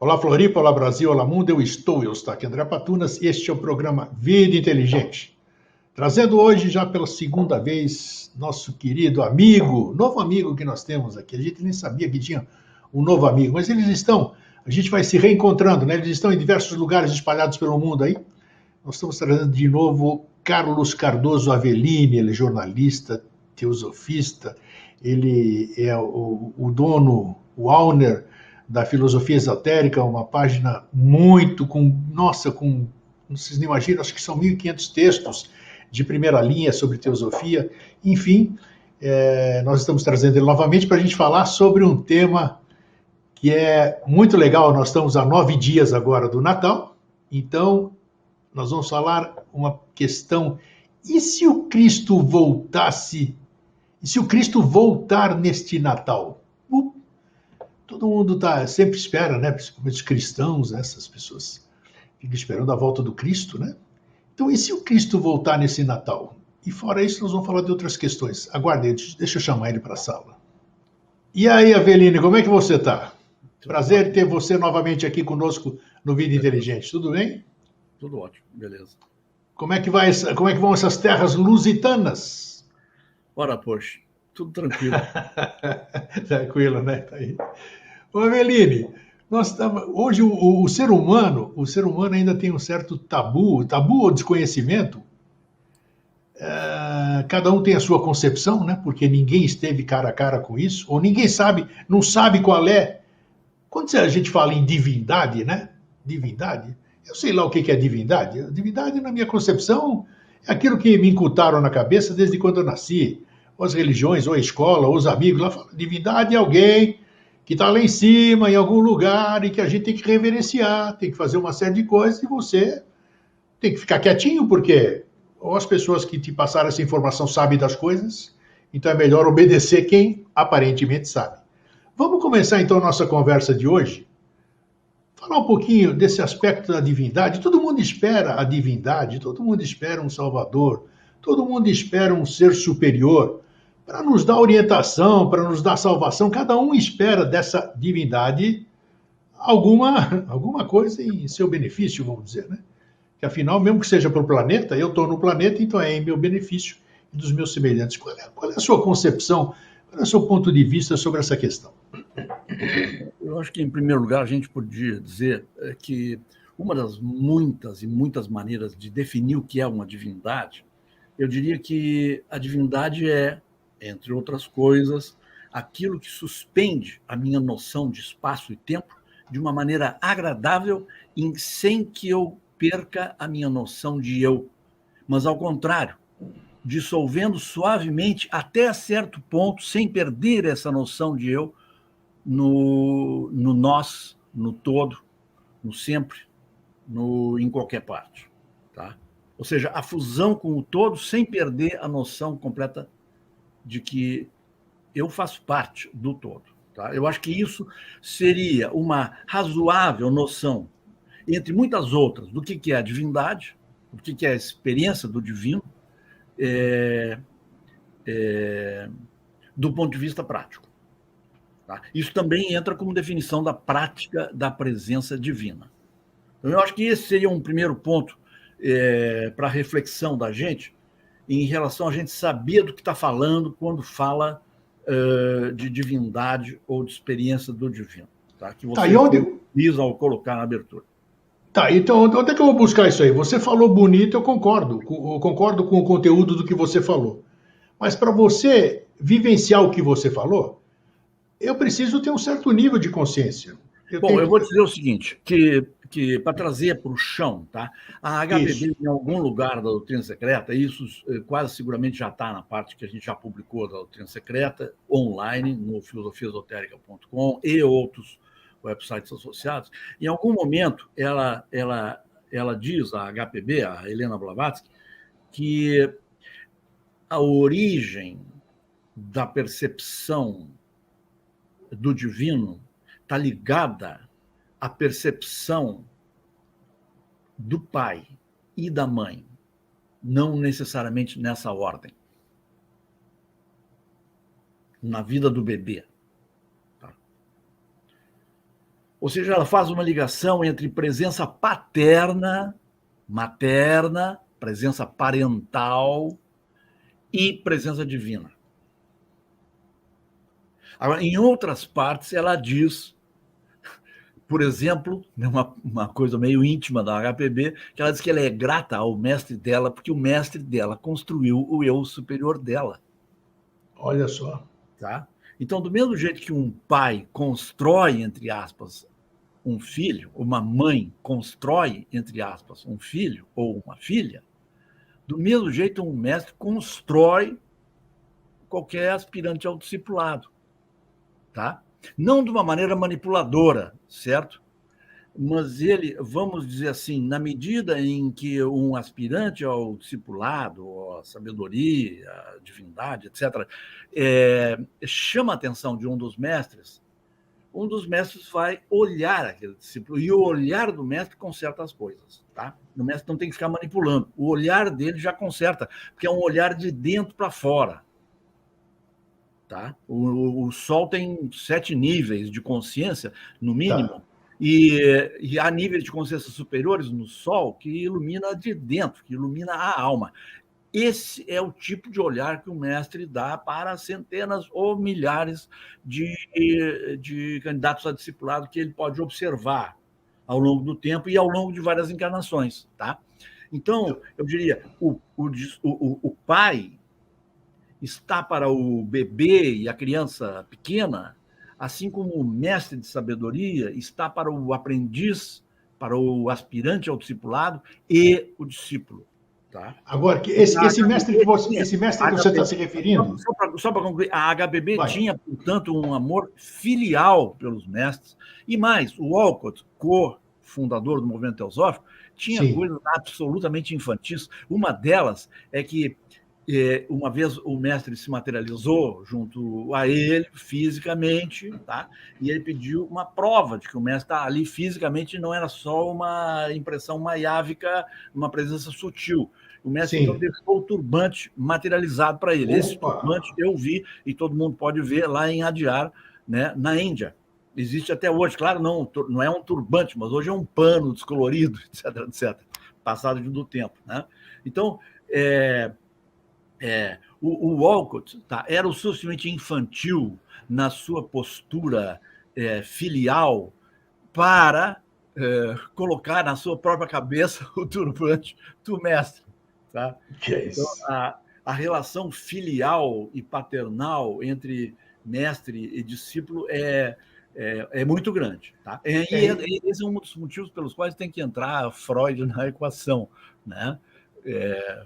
Olá, Floripa, olá, Brasil, olá, mundo, eu estou aqui, André Patunas, e este é o programa Vida Inteligente. Trazendo hoje, já pela segunda vez, nosso querido amigo, novo amigo que nós temos aqui. A gente nem sabia que tinha um novo amigo, mas a gente vai se reencontrando, né? Eles estão em diversos lugares espalhados pelo mundo aí. Nós estamos trazendo de novo Carlos Cardoso Avellini, ele é jornalista, teosofista, ele é o dono, o owner da Filosofia Esotérica, uma página vocês não imaginam, acho que são 1.500 textos de primeira linha sobre teosofia. Enfim, nós estamos trazendo ele novamente para a gente falar sobre um tema que é muito legal. Nós estamos a 9 dias agora do Natal, então nós vamos falar uma questão: e se o Cristo voltasse? E se o Cristo voltar neste Natal? Todo mundo sempre espera, né? Principalmente os cristãos, né? Essas pessoas ficam esperando a volta do Cristo, né? Então, e se o Cristo voltar nesse Natal? E fora isso, nós vamos falar de outras questões. Aguarde, deixa eu chamar ele para a sala. E aí, Avellini, como é que você está? Prazer em ter você novamente aqui conosco no Vida Inteligente. Tudo bem? Tudo ótimo, beleza. Como é que vão essas terras lusitanas? Ora, poxa, tudo tranquilo. Tranquilo, né? Tá aí. Ô, Avellini, hoje o ser humano ainda tem um certo tabu ou desconhecimento. Cada um tem a sua concepção, né? Porque ninguém esteve cara a cara com isso, ou ninguém sabe, não sabe qual é. Quando a gente fala em divindade, né? Divindade, eu sei lá o que é divindade. Divindade, na minha concepção, é aquilo que me incutaram na cabeça desde quando eu nasci. Ou as religiões, ou a escola, ou os amigos lá falam: divindade é alguém que está lá em cima, em algum lugar, e que a gente tem que reverenciar, tem que fazer uma série de coisas, e você tem que ficar quietinho, porque ou as pessoas que te passaram essa informação sabem das coisas, então é melhor obedecer quem aparentemente sabe. Vamos começar então a nossa conversa de hoje, falar um pouquinho desse aspecto da divindade. Todo mundo espera a divindade, todo mundo espera um salvador, todo mundo espera um ser superior para nos dar orientação, para nos dar salvação. Cada um espera dessa divindade alguma coisa em seu benefício, vamos dizer, né? Que afinal, mesmo que seja para o planeta, eu estou no planeta, então é em meu benefício e dos meus semelhantes. Qual é a sua concepção, qual é o seu ponto de vista sobre essa questão? Eu acho que, em primeiro lugar, a gente podia dizer que uma das muitas e muitas maneiras de definir o que é uma divindade, eu diria que a divindade é, entre outras coisas, aquilo que suspende a minha noção de espaço e tempo de uma maneira agradável, sem que eu perca a minha noção de eu, mas, ao contrário, dissolvendo suavemente até certo ponto, sem perder essa noção de eu, no nós, no todo, no sempre, em qualquer parte. Tá? Ou seja, a fusão com o todo sem perder a noção completa de que eu faço parte do todo. Tá? Eu acho que isso seria uma razoável noção, entre muitas outras, do que é a divindade, do que é a experiência do divino, do ponto de vista prático. Tá? Isso também entra como definição da prática da presença divina. Então, eu acho que esse seria um primeiro ponto para a reflexão da gente, em relação a gente saber do que está falando quando fala de divindade ou de experiência do divino. Tá? Que você utiliza ao colocar na abertura. Tá, então onde é que eu vou buscar isso aí? Você falou bonito, eu concordo com o conteúdo do que você falou. Mas para você vivenciar o que você falou, eu preciso ter um certo nível de consciência. Eu vou dizer o seguinte, que para trazer para o chão, tá? A HPB, em algum lugar da doutrina secreta, isso quase seguramente já está na parte que a gente já publicou da doutrina secreta, online, no filosofiaesotérica.com e outros websites associados. Em algum momento, ela diz, a HPB, a Helena Blavatsky, que a origem da percepção do divino está ligada à percepção do pai e da mãe, não necessariamente nessa ordem, na vida do bebê. Tá? Ou seja, ela faz uma ligação entre presença paterna, materna, presença parental e presença divina. Agora, em outras partes, ela diz, por exemplo, uma coisa meio íntima da HPB, que ela diz que ela é grata ao mestre dela, porque o mestre dela construiu o eu superior dela. Olha só. Tá? Então, do mesmo jeito que um pai constrói, entre aspas, um filho, uma mãe constrói, entre aspas, um filho ou uma filha, do mesmo jeito um mestre constrói qualquer aspirante ao discipulado. Tá? Não de uma maneira manipuladora, certo? Mas ele, vamos dizer assim, na medida em que um aspirante ao discipulado, à sabedoria, à divindade, etc., chama a atenção de um dos mestres vai olhar aquele discípulo, e o olhar do mestre conserta as coisas. Tá? O mestre não tem que ficar manipulando. O olhar dele já conserta, porque é um olhar de dentro para fora. Tá? O Sol tem 7 níveis de consciência, no mínimo, Tá. e há níveis de consciência superiores no Sol que ilumina de dentro, que ilumina a alma. Esse é o tipo de olhar que o mestre dá para centenas ou milhares de candidatos a discipulado que ele pode observar ao longo do tempo e ao longo de várias encarnações. Tá? Então, eu diria, o pai está para o bebê e a criança pequena, assim como o mestre de sabedoria está para o aprendiz, para o aspirante ao discipulado e o discípulo. Tá? Agora, esse mestre que você está se referindo... Só para concluir, a HBB Vai. tinha, portanto, um amor filial pelos mestres, e mais, o Walcott, co-fundador do movimento teosófico, tinha Sim. coisas absolutamente infantis. Uma delas é que uma vez o mestre se materializou junto a ele fisicamente, tá? E ele pediu uma prova de que o mestre está ali fisicamente, não era só uma impressão maiávica, uma presença sutil. O mestre, Sim. então, deixou o turbante materializado para ele. Opa. Esse turbante eu vi, e todo mundo pode ver lá em Adyar, né, na Índia. Existe até hoje, claro, não é um turbante, mas hoje é um pano descolorido, etc, etc, passado do tempo. Né? Então, o Walcott, tá, era o suficientemente infantil na sua postura filial para colocar na sua própria cabeça o turbante do mestre. Tá? Então, a relação filial e paternal entre mestre e discípulo é muito grande. Tá? E esse é um dos motivos pelos quais tem que entrar Freud na equação. Né?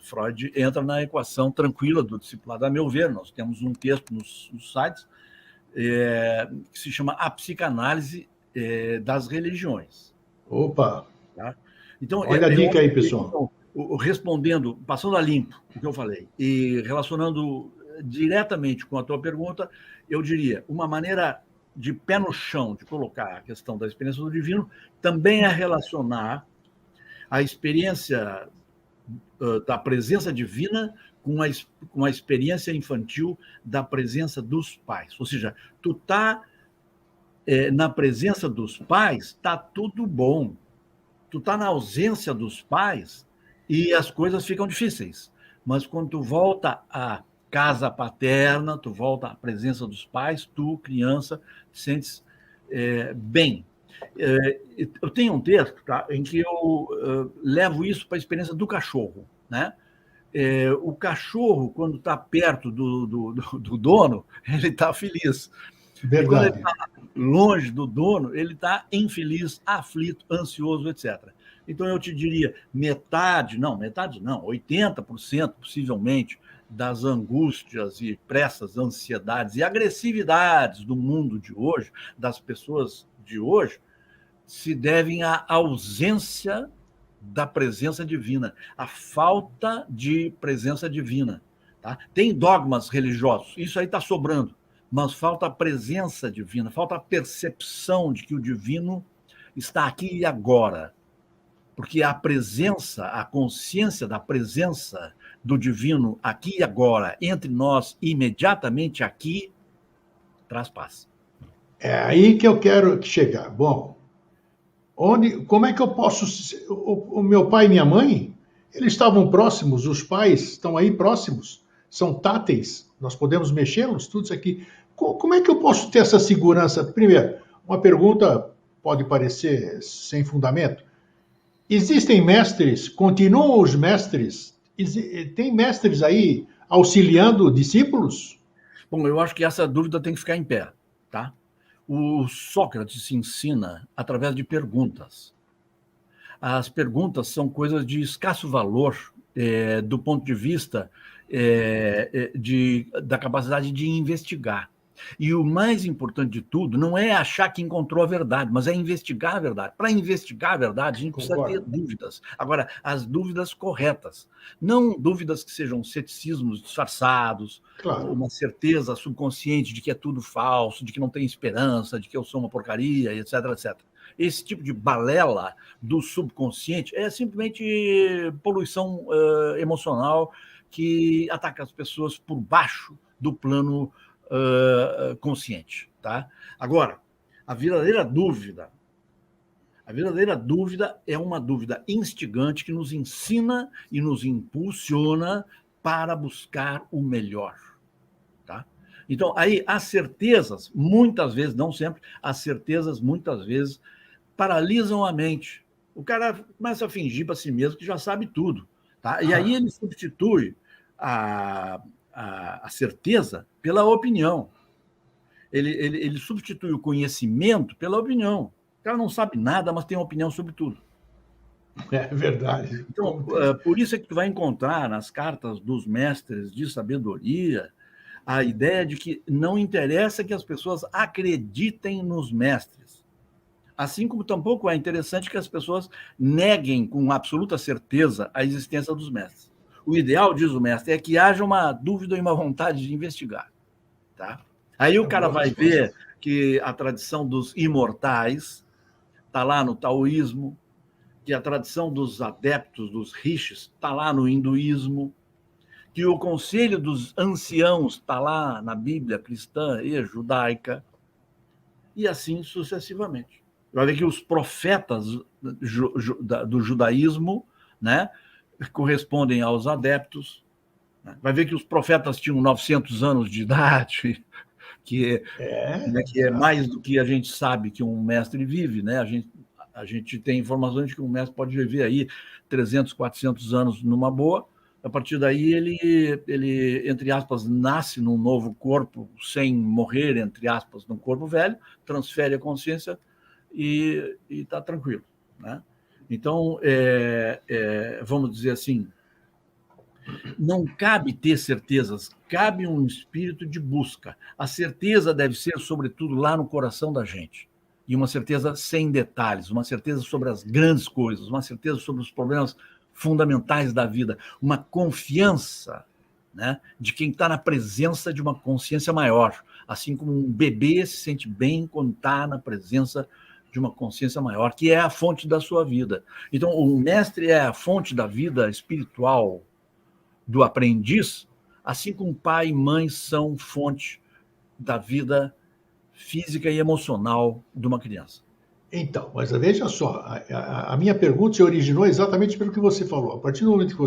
Freud entra na equação tranquila do discipulado, a meu ver. Nós temos um texto nos sites que se chama A Psicanálise das Religiões. Opa! Tá? Então, olha a dica aí, pessoal. Respondendo, passando a limpo o que eu falei, e relacionando diretamente com a tua pergunta, eu diria, uma maneira de pé no chão de colocar a questão da experiência do divino também é relacionar a experiência da presença divina com a experiência infantil da presença dos pais. Ou seja, tu tá na presença dos pais, está tudo bom. Tu está na ausência dos pais e as coisas ficam difíceis. Mas quando tu volta à casa paterna, tu volta à presença dos pais, tu, criança, te sentes bem. Eu tenho um texto, tá, em que eu levo isso para a experiência do cachorro. Né? O cachorro, quando está perto do dono, ele está feliz. Verdade. E quando ele está longe do dono, ele está infeliz, aflito, ansioso, etc. Então, eu te diria, metade não, 80% possivelmente das angústias e pressas, ansiedades e agressividades do mundo de hoje, das pessoas de hoje, se devem à ausência da presença divina, à falta de presença divina. Tá? Tem dogmas religiosos, isso aí está sobrando, mas falta a presença divina, falta a percepção de que o divino está aqui e agora. Porque a presença, a consciência da presença do divino aqui e agora, entre nós, imediatamente aqui, traz paz. É aí que eu quero chegar. Bom, Como é que eu posso... O meu pai e minha mãe, eles estavam próximos, os pais estão aí próximos, são táteis, nós podemos mexê-los, tudo isso aqui. Como é que eu posso ter essa segurança? Primeiro, uma pergunta pode parecer sem fundamento. Existem mestres, continuam os mestres, tem mestres aí auxiliando discípulos? Bom, eu acho que essa dúvida tem que ficar em pé, tá? O Sócrates se ensina através de perguntas. As perguntas são coisas de escasso valor do ponto de vista da capacidade de investigar. E o mais importante de tudo não é achar que encontrou a verdade, mas é investigar a verdade. Para investigar a verdade, a gente precisa ter dúvidas. Agora, as dúvidas corretas. Não dúvidas que sejam ceticismos disfarçados, Claro. uma certeza subconsciente de que é tudo falso, de que não tem esperança, de que eu sou uma porcaria, etc, etc. Esse tipo de balela do subconsciente é simplesmente poluição emocional que ataca as pessoas por baixo do plano consciente. Tá? Agora, a verdadeira dúvida é uma dúvida instigante que nos ensina e nos impulsiona para buscar o melhor. Tá? Então, aí, as certezas, muitas vezes, não sempre, as certezas, muitas vezes, paralisam a mente. O cara começa a fingir para si mesmo que já sabe tudo. Tá? E aí ele substitui a certeza pela opinião. Ele substitui o conhecimento pela opinião. O cara não sabe nada, mas tem uma opinião sobre tudo. É verdade. Então, por isso é que tu vai encontrar nas cartas dos mestres de sabedoria a ideia de que não interessa que as pessoas acreditem nos mestres. Assim como tampouco é interessante que as pessoas neguem com absoluta certeza a existência dos mestres. O ideal, diz o mestre, é que haja uma dúvida e uma vontade de investigar. Tá? Aí o cara vai ver que a tradição dos imortais está lá no taoísmo, que a tradição dos adeptos, dos rishis, está lá no hinduísmo, que o conselho dos anciãos está lá na Bíblia cristã e judaica, e assim sucessivamente. Vai ver que os profetas do judaísmo, né, correspondem aos adeptos. Vai ver que os profetas tinham 900 anos de idade, que é mais do que a gente sabe que um mestre vive. Né? A gente tem informações de que um mestre pode viver aí 300, 400 anos numa boa. A partir daí, ele, entre aspas, nasce num novo corpo, sem morrer, entre aspas, num corpo velho, transfere a consciência e está tranquilo. Né? Então, vamos dizer assim, não cabe ter certezas, cabe um espírito de busca. A certeza deve ser, sobretudo, lá no coração da gente. E uma certeza sem detalhes, uma certeza sobre as grandes coisas, uma certeza sobre os problemas fundamentais da vida, uma confiança, né, de quem está na presença de uma consciência maior, assim como um bebê se sente bem quando está na presença de uma consciência maior, que é a fonte da sua vida. Então, o mestre é a fonte da vida espiritual do aprendiz, assim como pai e mãe são fonte da vida física e emocional de uma criança. Então, mas veja só, a minha pergunta se originou exatamente pelo que você falou. A partir do momento que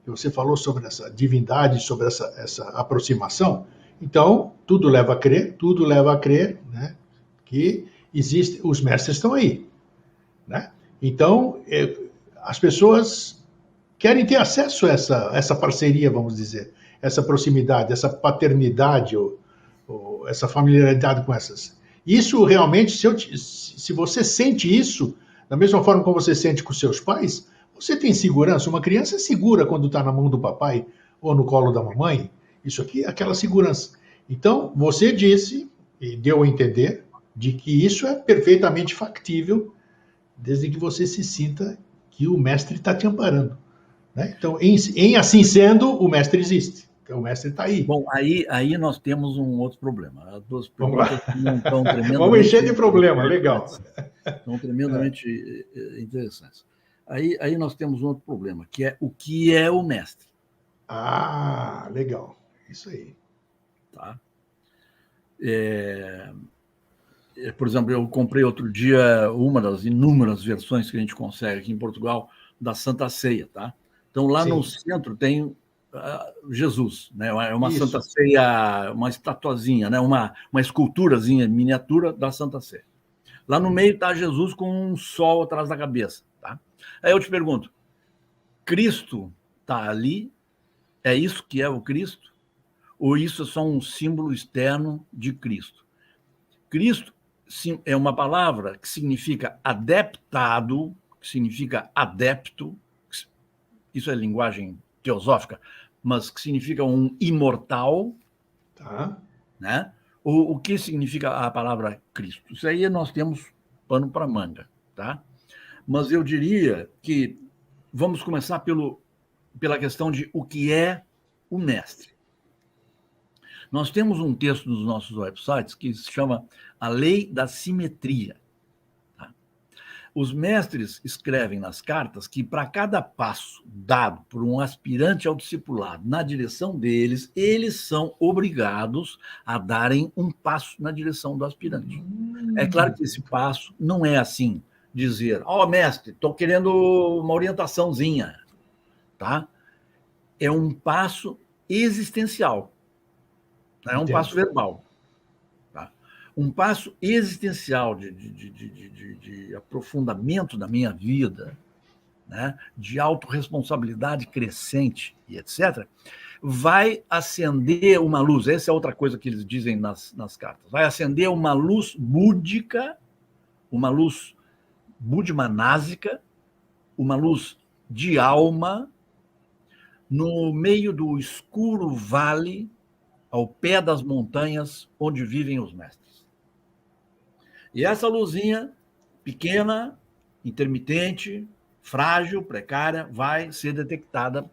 você falou sobre essa divindade, sobre essa aproximação, então tudo leva a crer, né, que existe, os mestres estão aí. Né? Então, as pessoas querem ter acesso a essa parceria, vamos dizer, essa proximidade, essa paternidade, ou essa familiaridade com essas. Isso realmente, se você sente isso, da mesma forma como você sente com seus pais, você tem segurança. Uma criança é segura quando está na mão do papai ou no colo da mamãe. Isso aqui é aquela segurança. Então, você disse e deu a entender de que isso é perfeitamente factível, desde que você se sinta que o mestre está te amparando. Né? Então, em assim sendo, o mestre existe. Então, o mestre está aí. Bom, aí nós temos um outro problema. As duas perguntas não estão tremendamente... Vamos encher de problema, legal. Estão tremendamente interessantes. Aí nós temos um outro problema, que é o que é o mestre. Ah, legal. Isso aí. Tá? por exemplo, eu comprei outro dia uma das inúmeras versões que a gente consegue aqui em Portugal da Santa Ceia, tá? Então, lá no Sim, centro tem Jesus, né? É uma Santa isso. Ceia, uma estatuazinha, né? Uma esculturazinha miniatura da Santa Ceia. Lá no meio está Jesus com um sol atrás da cabeça, tá? Aí eu te pergunto, Cristo está ali? É isso que é o Cristo? Ou isso é só um símbolo externo de Cristo? Cristo é uma palavra que significa adeptado, que significa adepto, isso é linguagem teosófica, mas que significa um imortal, Tá. né? O que significa a palavra Cristo? Isso aí nós temos pano para manga, tá? Mas eu diria que vamos começar pela questão de o que é o mestre. Nós temos um texto nos nossos websites que se chama A Lei da Simetria. Tá? Os mestres escrevem nas cartas que, para cada passo dado por um aspirante ao discipulado na direção deles, eles são obrigados a darem um passo na direção do aspirante. É claro que esse passo não é assim, dizer, mestre, estou querendo uma orientaçãozinha. Tá? É um passo existencial. Não é um passo Entendo. verbal. Tá? Um passo existencial de aprofundamento da minha vida, né? De autorresponsabilidade crescente e etc., vai acender uma luz. Essa é outra coisa que eles dizem nas cartas. Vai acender uma luz búdica, uma luz budmanásica, uma luz de alma, no meio do escuro vale, ao pé das montanhas onde vivem os mestres. E essa luzinha, pequena, intermitente, frágil, precária, vai ser detectada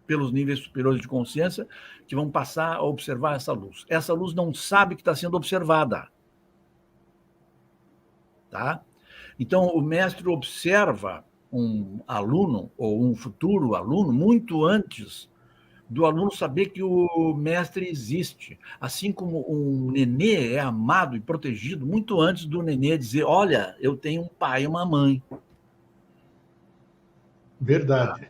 pelos níveis superiores de consciência que vão passar a observar essa luz. Essa luz não sabe que está sendo observada. Tá? Então, o mestre observa um aluno ou um futuro aluno muito antes do aluno saber que o mestre existe. Assim como um nenê é amado e protegido muito antes do nenê dizer, olha, eu tenho um pai e uma mãe. Tá? Verdade.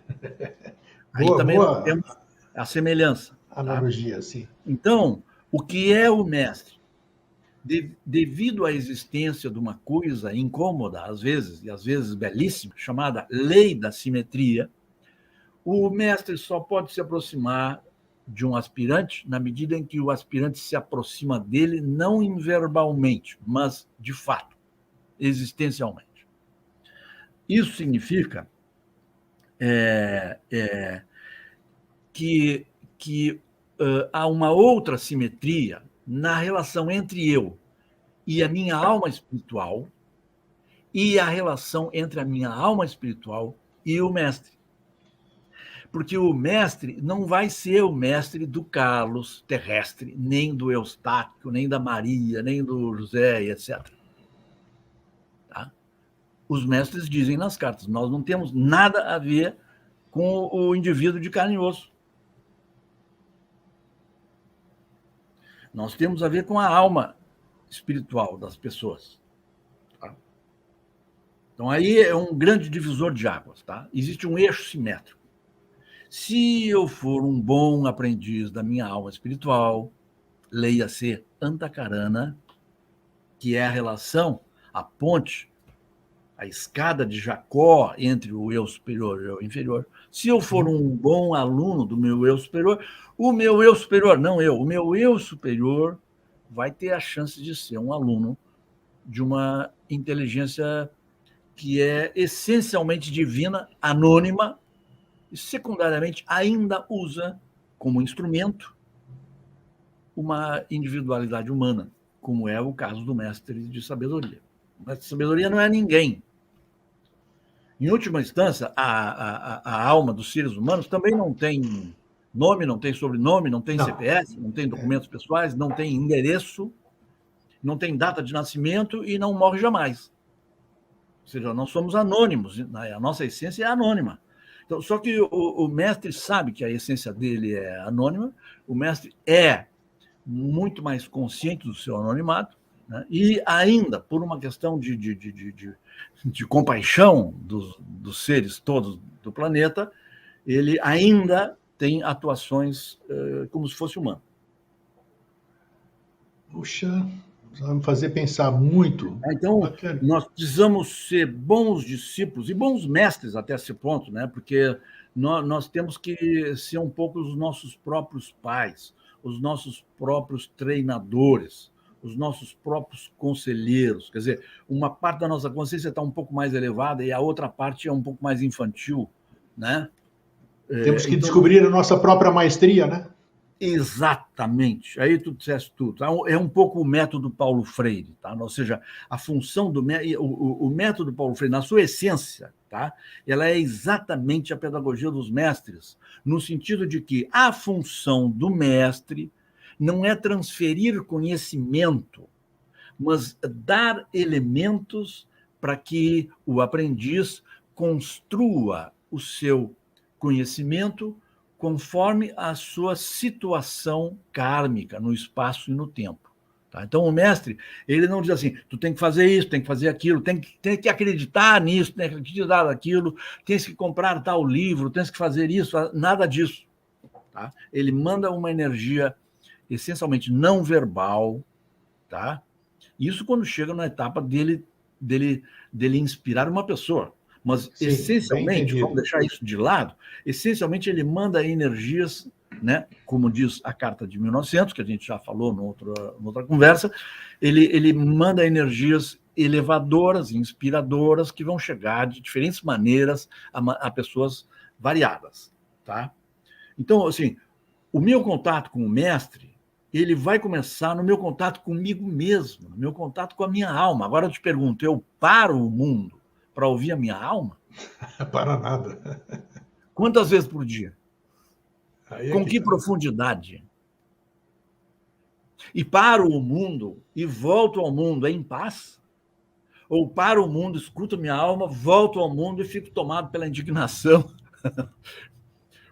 Aí Boa, também nós boa temos a semelhança. Tá? analogia, sim. Então, o que é o mestre? Devido à existência de uma coisa incômoda, às vezes, e às vezes belíssima, chamada lei da simetria, o mestre só pode se aproximar de um aspirante na medida em que o aspirante se aproxima dele, não verbalmente, mas de fato, existencialmente. Isso significa que há uma outra simetria na relação entre eu e a minha alma espiritual e a relação entre a minha alma espiritual e o mestre. Porque o mestre não vai ser o mestre do Carlos terrestre, nem do Eustáquio, nem da Maria, nem do José, etc. Tá? Os mestres dizem nas cartas, nós não temos nada a ver com o indivíduo de carne e osso. Nós temos a ver com a alma espiritual das pessoas. Tá? Então, aí é um grande divisor de águas. Tá? Existe um eixo simétrico. Se eu for um bom aprendiz da minha alma espiritual, leia-se Antakarana, que é a relação, a ponte, a escada de Jacó entre o eu superior e o eu inferior. Se eu for um bom aluno do meu eu superior, o meu eu superior, não eu, o meu eu superior vai ter a chance de ser um aluno de uma inteligência que é essencialmente divina, anônima, e secundariamente ainda usa como instrumento uma individualidade humana, como é o caso do mestre de sabedoria. O mestre de sabedoria não é ninguém. Em última instância, a alma dos seres humanos também não tem nome, não tem sobrenome, não tem Não. CPF, não tem documentos pessoais, não tem endereço, não tem data de nascimento e não morre jamais. Ou seja, nós somos anônimos, a nossa essência é anônima. Então, só que o mestre sabe que a essência dele é anônima, o mestre é muito mais consciente do seu anonimato, né? E ainda, por uma questão de compaixão dos seres todos do planeta, ele ainda tem atuações como se fosse humano. Puxa, vai me fazer pensar muito. Então, Bacana. nós precisamos ser bons discípulos e bons mestres até esse ponto, né? Porque nós temos que ser um pouco os nossos próprios pais, os nossos próprios treinadores, os nossos próprios conselheiros. Quer dizer, uma parte da nossa consciência está um pouco mais elevada e a outra parte é um pouco mais infantil, né? Temos que descobrir a nossa própria maestria, né? Exatamente, aí tu disseste tudo. É um pouco o método Paulo Freire, tá? Ou seja, a função do o método Paulo Freire, na sua essência, tá? Ela é exatamente a pedagogia dos mestres, no sentido de que a função do mestre não é transferir conhecimento, mas dar elementos para que o aprendiz construa o seu conhecimento conforme a sua situação kármica no espaço e no tempo. Tá? Então, o mestre, ele não diz assim, tu tem que fazer isso, tem que fazer aquilo, tem que acreditar nisso, tem que acreditar naquilo, tens que comprar tal livro, tens que fazer isso, nada disso. Tá? Ele manda uma energia essencialmente não verbal, tá? Isso quando chega na etapa dele inspirar uma pessoa. Mas, sim, essencialmente, vamos deixar isso de lado, essencialmente ele manda energias, né, como diz a Carta de 1900, que a gente já falou noutra conversa, ele manda energias elevadoras, inspiradoras, que vão chegar de diferentes maneiras a pessoas variadas. Tá? Então, assim, o meu contato com o mestre, ele vai começar no meu contato comigo mesmo, no meu contato com a minha alma. Agora eu te pergunto, eu paro o mundo para ouvir a minha alma? Para nada. Quantas vezes por dia? Com que profundidade? E paro o mundo e volto ao mundo em paz? Ou paro o mundo, escuto minha alma, volto ao mundo e fico tomado pela indignação,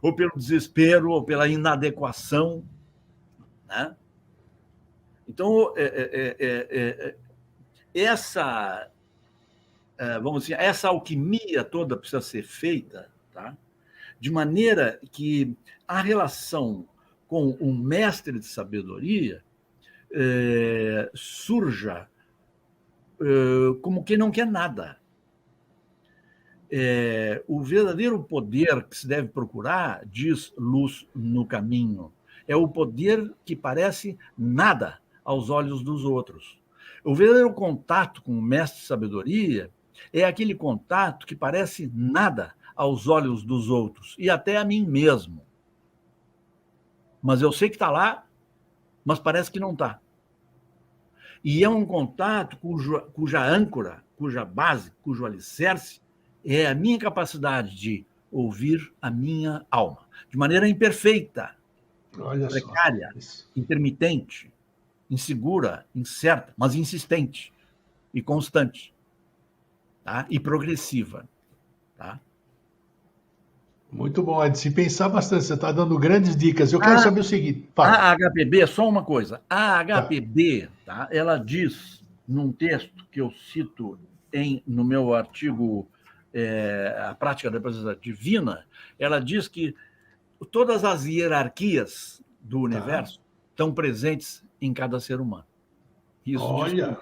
ou pelo desespero, ou pela inadequação, né? Então, vamos dizer, essa alquimia toda precisa ser feita, tá? De maneira que a relação com um mestre de sabedoria surja como quem não quer nada. O verdadeiro poder que se deve procurar, diz Luz no Caminho, é o poder que parece nada aos olhos dos outros. O verdadeiro contato com o mestre de sabedoria é aquele contato que parece nada aos olhos dos outros e até a mim mesmo. Mas eu sei que está lá, mas parece que não está. E é um contato cuja âncora, cuja base, cujo alicerce é a minha capacidade de ouvir a minha alma, de maneira imperfeita, precária, intermitente, insegura, incerta, mas insistente e constante. Tá? E progressiva. Tá? Muito bom, é de se pensar bastante. Você está dando grandes dicas. Eu quero saber o seguinte. A HPB, só uma coisa. A HPB, tá? Ela diz, num texto que eu cito no meu artigo A Prática da Presença Divina, ela diz que todas as hierarquias do universo estão presentes em cada ser humano. Olha!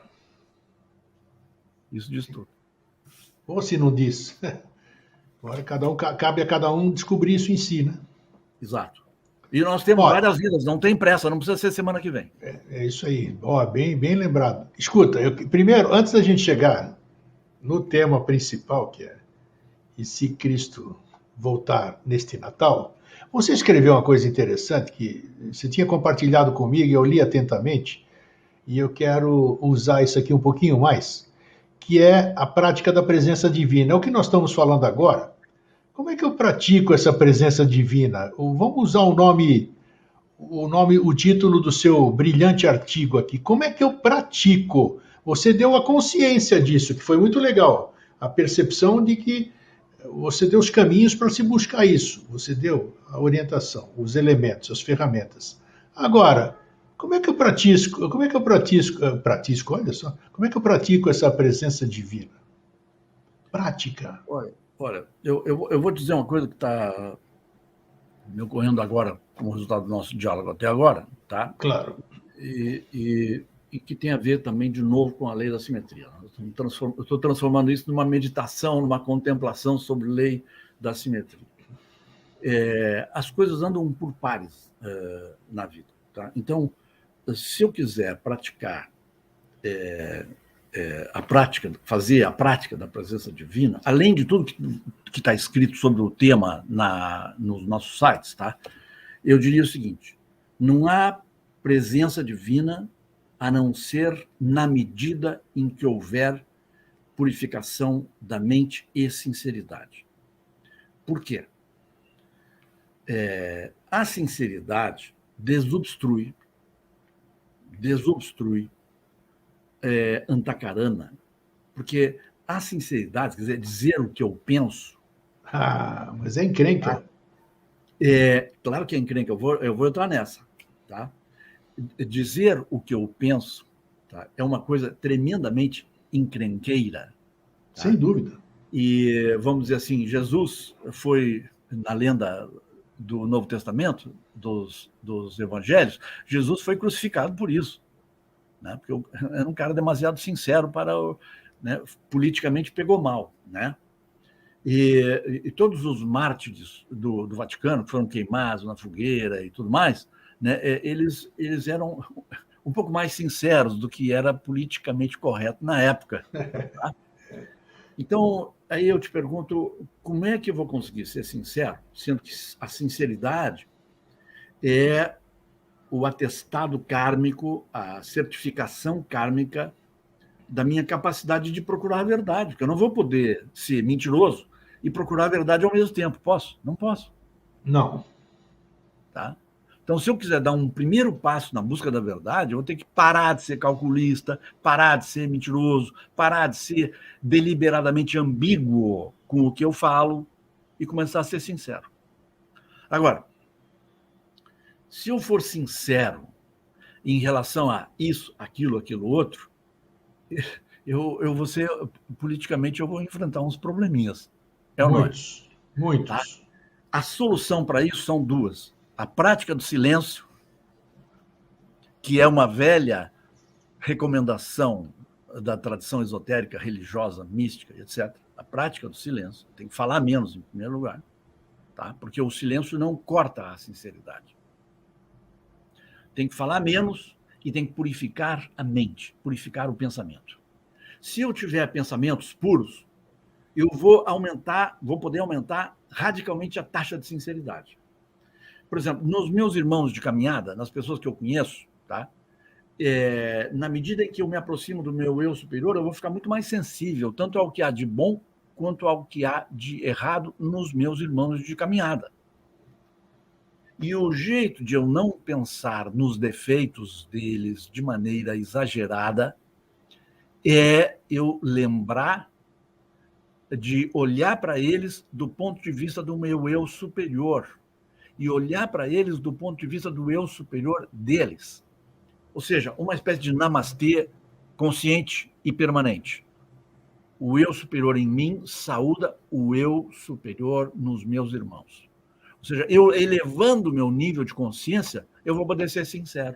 Isso diz tudo. Ou se não diz. Agora cabe a cada um descobrir isso em si, né? Exato. E nós temos várias vidas, não tem pressa, não precisa ser semana que vem. É isso aí. Bem lembrado. Escuta, primeiro, antes da gente chegar no tema principal, que é e se Cristo voltar neste Natal, você escreveu uma coisa interessante que você tinha compartilhado comigo e eu li atentamente, e eu quero usar isso aqui um pouquinho mais, que é a prática da presença divina. É o que nós estamos falando agora. Como é que eu pratico essa presença divina? Vamos usar o título do seu brilhante artigo aqui. Como é que eu pratico? Você deu a consciência disso, que foi muito legal. A percepção de que você deu os caminhos para se buscar isso. Você deu a orientação, os elementos, as ferramentas. Agora, como é que eu pratico, olha só, como é que eu pratico essa presença divina? Prática. Olha, eu vou dizer uma coisa que está me ocorrendo agora, como resultado do nosso diálogo até agora, tá? Claro. E que tem a ver também, de novo, com a lei da simetria. Eu estou transformando isso numa meditação, numa contemplação sobre a lei da simetria. As coisas andam por pares na vida. Tá? Então, se eu quiser praticar a prática, fazer a prática da presença divina, além de tudo que está escrito sobre o tema nos nossos sites, tá? Eu diria o seguinte: não há presença divina a não ser na medida em que houver purificação da mente e sinceridade. Por quê? A sinceridade desobstrui Antakarana, porque a sinceridade, quer dizer o que eu penso. Mas é encrenca. Claro que é encrenca, eu vou entrar nessa. Tá? Dizer o que eu penso, tá, é uma coisa tremendamente encrenqueira. Tá? Sem dúvida. E, vamos dizer assim, Jesus foi, na lenda do Novo Testamento, dos evangelhos, Jesus foi crucificado por isso. Né? Porque era um cara demasiado sincero para né, politicamente pegou mal. Né? E todos os mártires do Vaticano, que foram queimados na fogueira e tudo mais, né, eles eram um pouco mais sinceros do que era politicamente correto na época. Tá? Então, aí eu te pergunto, como é que eu vou conseguir ser sincero, sendo que a sinceridade é o atestado kármico, a certificação kármica da minha capacidade de procurar a verdade, porque eu não vou poder ser mentiroso e procurar a verdade ao mesmo tempo. Posso? Não posso. Não. Tá? Então, se eu quiser dar um primeiro passo na busca da verdade, eu vou ter que parar de ser calculista, parar de ser mentiroso, parar de ser deliberadamente ambíguo com o que eu falo e começar a ser sincero. Agora, se eu for sincero em relação a isso, aquilo, aquilo outro, eu vou ser, politicamente, eu vou enfrentar uns probleminhas. Ou não é? Muitos. Tá? A solução para isso são duas. A prática do silêncio, que é uma velha recomendação da tradição esotérica, religiosa, mística, etc. A prática do silêncio. Tem que falar menos, em primeiro lugar, tá? Porque o silêncio não corta a sinceridade. Tem que falar menos e tem que purificar a mente, purificar o pensamento. Se eu tiver pensamentos puros, eu vou poder aumentar radicalmente a taxa de sinceridade. Por exemplo, nos meus irmãos de caminhada, nas pessoas que eu conheço, tá? Na medida em que eu me aproximo do meu eu superior, eu vou ficar muito mais sensível, tanto ao que há de bom, quanto ao que há de errado nos meus irmãos de caminhada. E o jeito de eu não pensar nos defeitos deles de maneira exagerada é eu lembrar de olhar para eles do ponto de vista do meu eu superior e olhar para eles do ponto de vista do eu superior deles. Ou seja, uma espécie de namastê consciente e permanente. O eu superior em mim saúda o eu superior nos meus irmãos. Ou seja, eu elevando o meu nível de consciência, eu vou poder ser sincero.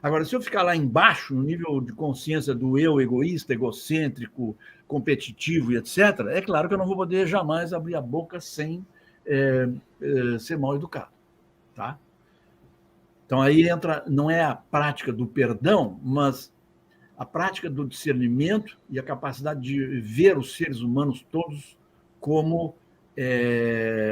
Agora, se eu ficar lá embaixo, no nível de consciência do eu egoísta, egocêntrico, competitivo e etc., é claro que eu não vou poder jamais abrir a boca sem ser mal educado. Tá? Então, aí entra, não é a prática do perdão, mas a prática do discernimento e a capacidade de ver os seres humanos todos como,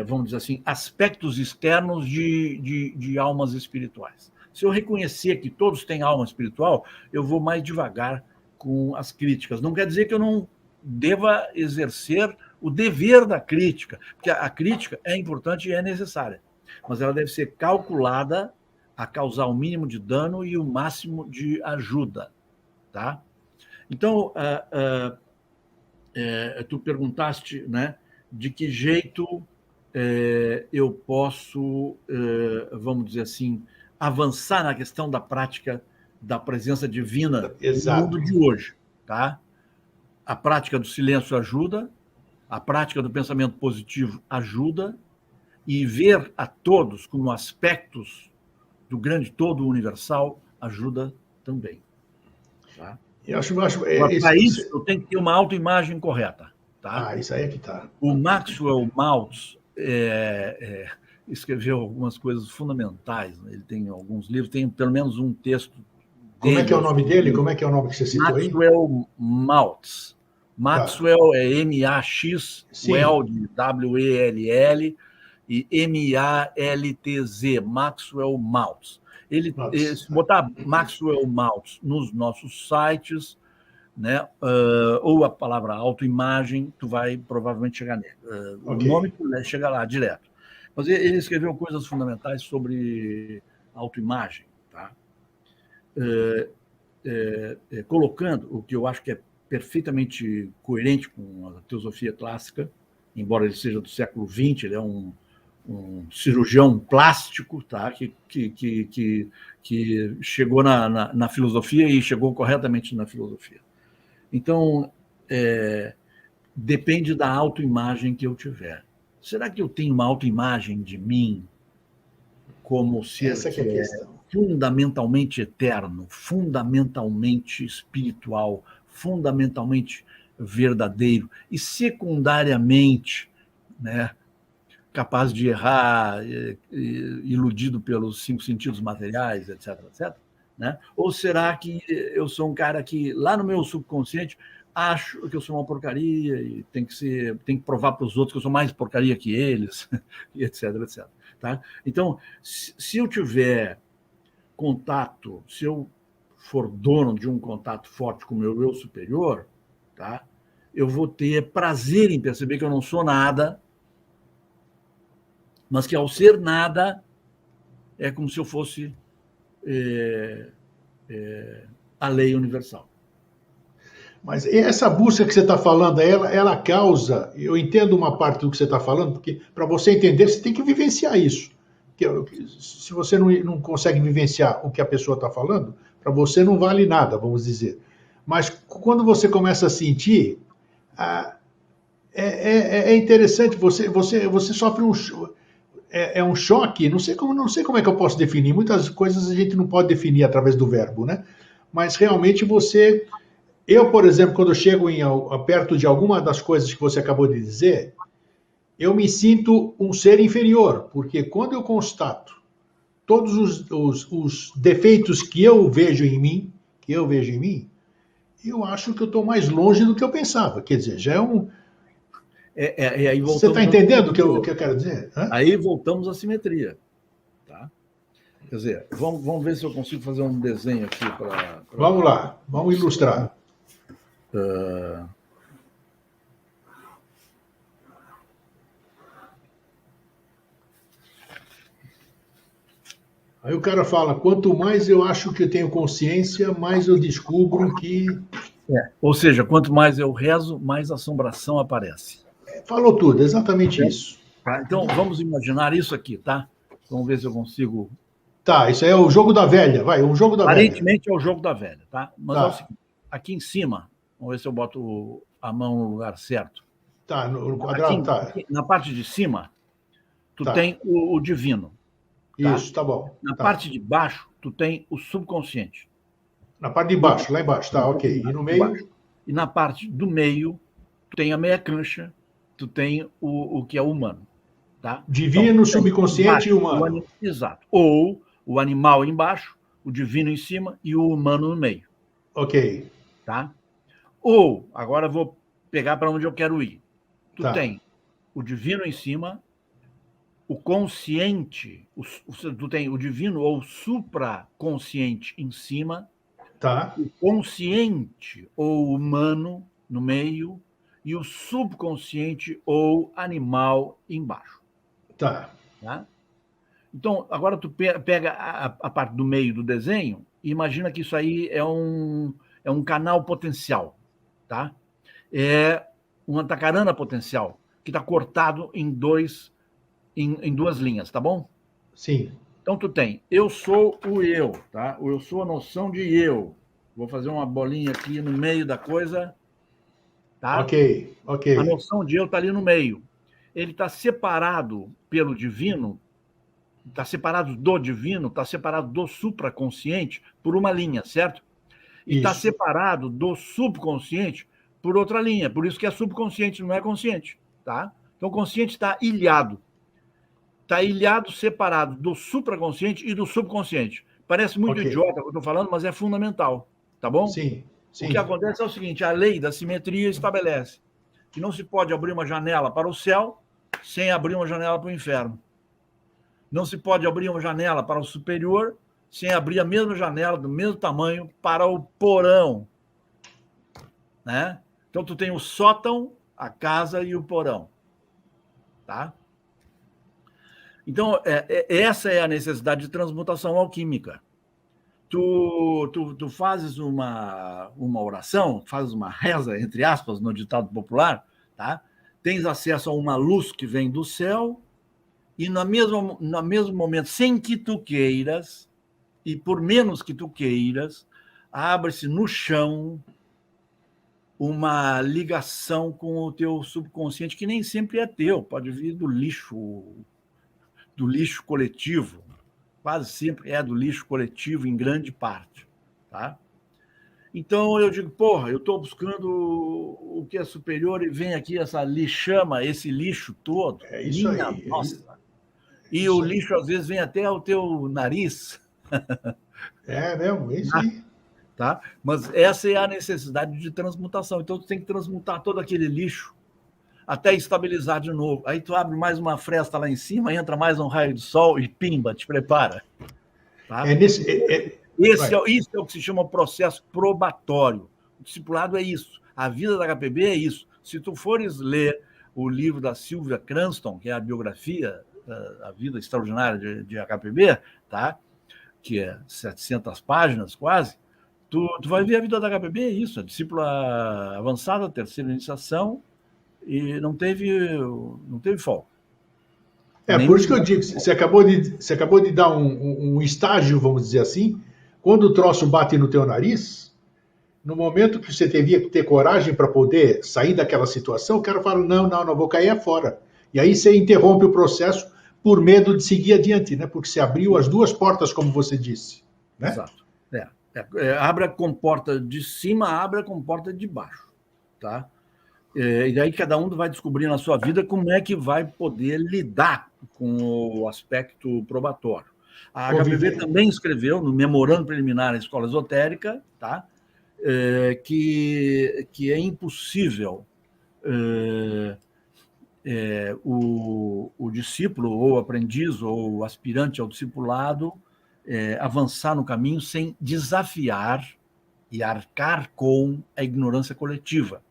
vamos dizer assim, aspectos externos de almas espirituais. Se eu reconhecer que todos têm alma espiritual, eu vou mais devagar com as críticas. Não quer dizer que eu não deva exercer o dever da crítica, porque a crítica é importante e é necessária, mas ela deve ser calculada a causar o mínimo de dano e o máximo de ajuda. Tá? Então, tu perguntaste, né, de que jeito eu posso, vamos dizer assim, avançar na questão da prática da presença divina Exato. no mundo de hoje, tá? A prática do silêncio ajuda, a prática do pensamento positivo ajuda, e ver a todos como aspectos do grande todo universal ajuda também. Tá? Para isso, eu tenho que ter uma autoimagem correta. Tá? Isso aí é que está. O Maxwell Maltz escreveu algumas coisas fundamentais. Né? Ele tem alguns livros, tem pelo menos um texto dele. Como é que é o nome dele? Como é que é o nome que você citou aí? Maxwell Maltz. Maxwell é M-A-X, Weld, W-E-L-L, e M-A-L-T-Z, Maxwell Maltz. Se botar Maxwell Maltz nos nossos sites, né, ou a palavra autoimagem, tu vai provavelmente chegar nele. O nome chega lá direto. Mas ele escreveu coisas fundamentais sobre autoimagem, tá? Colocando o que eu acho que é perfeitamente coerente com a teosofia clássica, embora ele seja do século XX, ele é um cirurgião plástico, tá? que chegou na filosofia e chegou corretamente na filosofia. Então, depende da autoimagem que eu tiver. Será que eu tenho uma autoimagem de mim como ser fundamentalmente eterno, fundamentalmente espiritual, fundamentalmente verdadeiro e secundariamente, né, capaz de errar, iludido pelos 5 sentidos materiais, etc., etc., né? Ou será que eu sou um cara que, lá no meu subconsciente, acho que eu sou uma porcaria e tem que provar para os outros que eu sou mais porcaria que eles, etc., etc., tá? Então, se eu tiver contato, se eu for dono de um contato forte com o meu eu superior, tá? Eu vou ter prazer em perceber que eu não sou nada, mas que, ao ser nada, é como se eu fosse a lei universal. Mas essa busca que você está falando, ela causa... Eu entendo uma parte do que você está falando, porque para você entender, você tem que vivenciar isso. Se você não consegue vivenciar o que a pessoa está falando, para você não vale nada, vamos dizer. Mas quando você começa a sentir, é interessante, você sofre um choque, não sei como é que eu posso definir, muitas coisas a gente não pode definir através do verbo, né? Mas realmente eu, por exemplo, quando eu chego perto de alguma das coisas que você acabou de dizer, eu me sinto um ser inferior, porque quando eu constato todos os defeitos que eu vejo em mim, eu acho que eu estou mais longe do que eu pensava. Quer dizer, já é um... Você está entendendo o que eu quero dizer? Hã? Aí voltamos à simetria. Tá? Quer dizer, vamos ver se eu consigo fazer um desenho aqui para... Vamos lá, vamos ilustrar. Aí o cara fala, quanto mais eu acho que eu tenho consciência, mais eu descubro que... Ou seja, quanto mais eu rezo, mais assombração aparece. Falou tudo, exatamente isso. Tá? Então, vamos imaginar isso aqui, tá? Vamos ver se eu consigo... Tá, isso aí é o jogo da velha, vai, o jogo da velha. Aparentemente é o jogo da velha, tá? Mas é o seguinte, aqui em cima, vamos ver se eu boto a mão no lugar certo. Tá, no quadrado, aqui, na parte de cima, tu tem o divino. Tá? Isso, tá bom. Na parte de baixo, tu tem o subconsciente. Na parte de baixo, lá embaixo, tá, ok. E no meio? E na parte do meio, tu tem a meia cancha, tu tem o que é o humano. Tá? Divino, então, subconsciente e humano. Exato. Ou o animal embaixo, o divino em cima e o humano no meio. Ok. Tá? Ou, agora eu vou pegar para onde eu quero ir. Tu tem o divino em cima, o consciente, tu tem o divino ou supraconsciente em cima, o consciente ou humano no meio e o subconsciente ou animal embaixo. Tá? Então, agora tu pega a parte do meio do desenho e imagina que isso aí é um canal potencial, tá? É uma tacarana potencial que está cortado em duas linhas, tá bom? Sim. Então, tu tem, eu sou o eu, tá? Eu sou a noção de eu. Vou fazer uma bolinha aqui no meio da coisa, tá? Ok, ok. A noção de eu está ali no meio. Ele está separado pelo divino, está separado do divino, está separado do supraconsciente por uma linha, certo? E está Isso. separado do subconsciente por outra linha. Por isso que é subconsciente, não é consciente, tá? Então, o consciente está ilhado. Está ilhado, separado do supraconsciente e do subconsciente. Parece muito Ok. idiota o que eu estou falando, mas é fundamental, tá bom? Sim, O que sim. acontece é o seguinte, a lei da simetria estabelece que não se pode abrir uma janela para o céu sem abrir uma janela para o inferno. Não se pode abrir uma janela para o superior sem abrir a mesma janela, do mesmo tamanho, para o porão. Né? Então, tu tem o sótão, a casa e o porão. Tá? Então, essa é a necessidade de transmutação alquímica. Tu fazes uma oração, fazes uma reza, entre aspas, no ditado popular, tá? Tens acesso a uma luz que vem do céu e no mesmo momento, sem que tu queiras, e por menos que tu queiras, abre-se no chão uma ligação com o teu subconsciente, que nem sempre é teu, pode vir do lixo coletivo, quase sempre é do lixo coletivo, em grande parte. Tá? Então, eu digo, porra, eu estou buscando o que é superior e vem aqui essa lixama, esse lixo todo. É isso aí. Nossa. E o lixo, às vezes, vem até o teu nariz. É mesmo, é isso aí. Tá? Mas essa é a necessidade de transmutação. Então, tu tem que transmutar todo aquele lixo até estabilizar de novo. Aí tu abre mais uma fresta lá em cima, entra mais um raio de sol e pimba, te prepara. Tá? Isso é o que se chama processo probatório. O discipulado é isso. A vida da HPB é isso. Se tu fores ler o livro da Sylvia Cranston, que é a biografia, a vida extraordinária de HPB, tá? Que é 700 páginas quase, tu vai ver a vida da HPB, é isso, a discípula avançada, terceira iniciação, e não teve folga. Por isso que eu digo, você acabou de dar um estágio, vamos dizer assim, quando o troço bate no teu nariz, no momento que você devia ter coragem para poder sair daquela situação, o cara fala, não vou cair fora. E aí você interrompe o processo por medo de seguir adiante, né? Porque você abriu as duas portas, como você disse. Né? Exato. Abre a comporta de cima, abre a comporta de baixo. Tá? E daí cada um vai descobrir na sua vida como é que vai poder lidar com o aspecto probatório. A HPB também escreveu no memorando preliminar à escola esotérica, tá? Que é impossível o discípulo, ou aprendiz, ou aspirante ao discipulado avançar no caminho sem desafiar e arcar com a ignorância coletiva.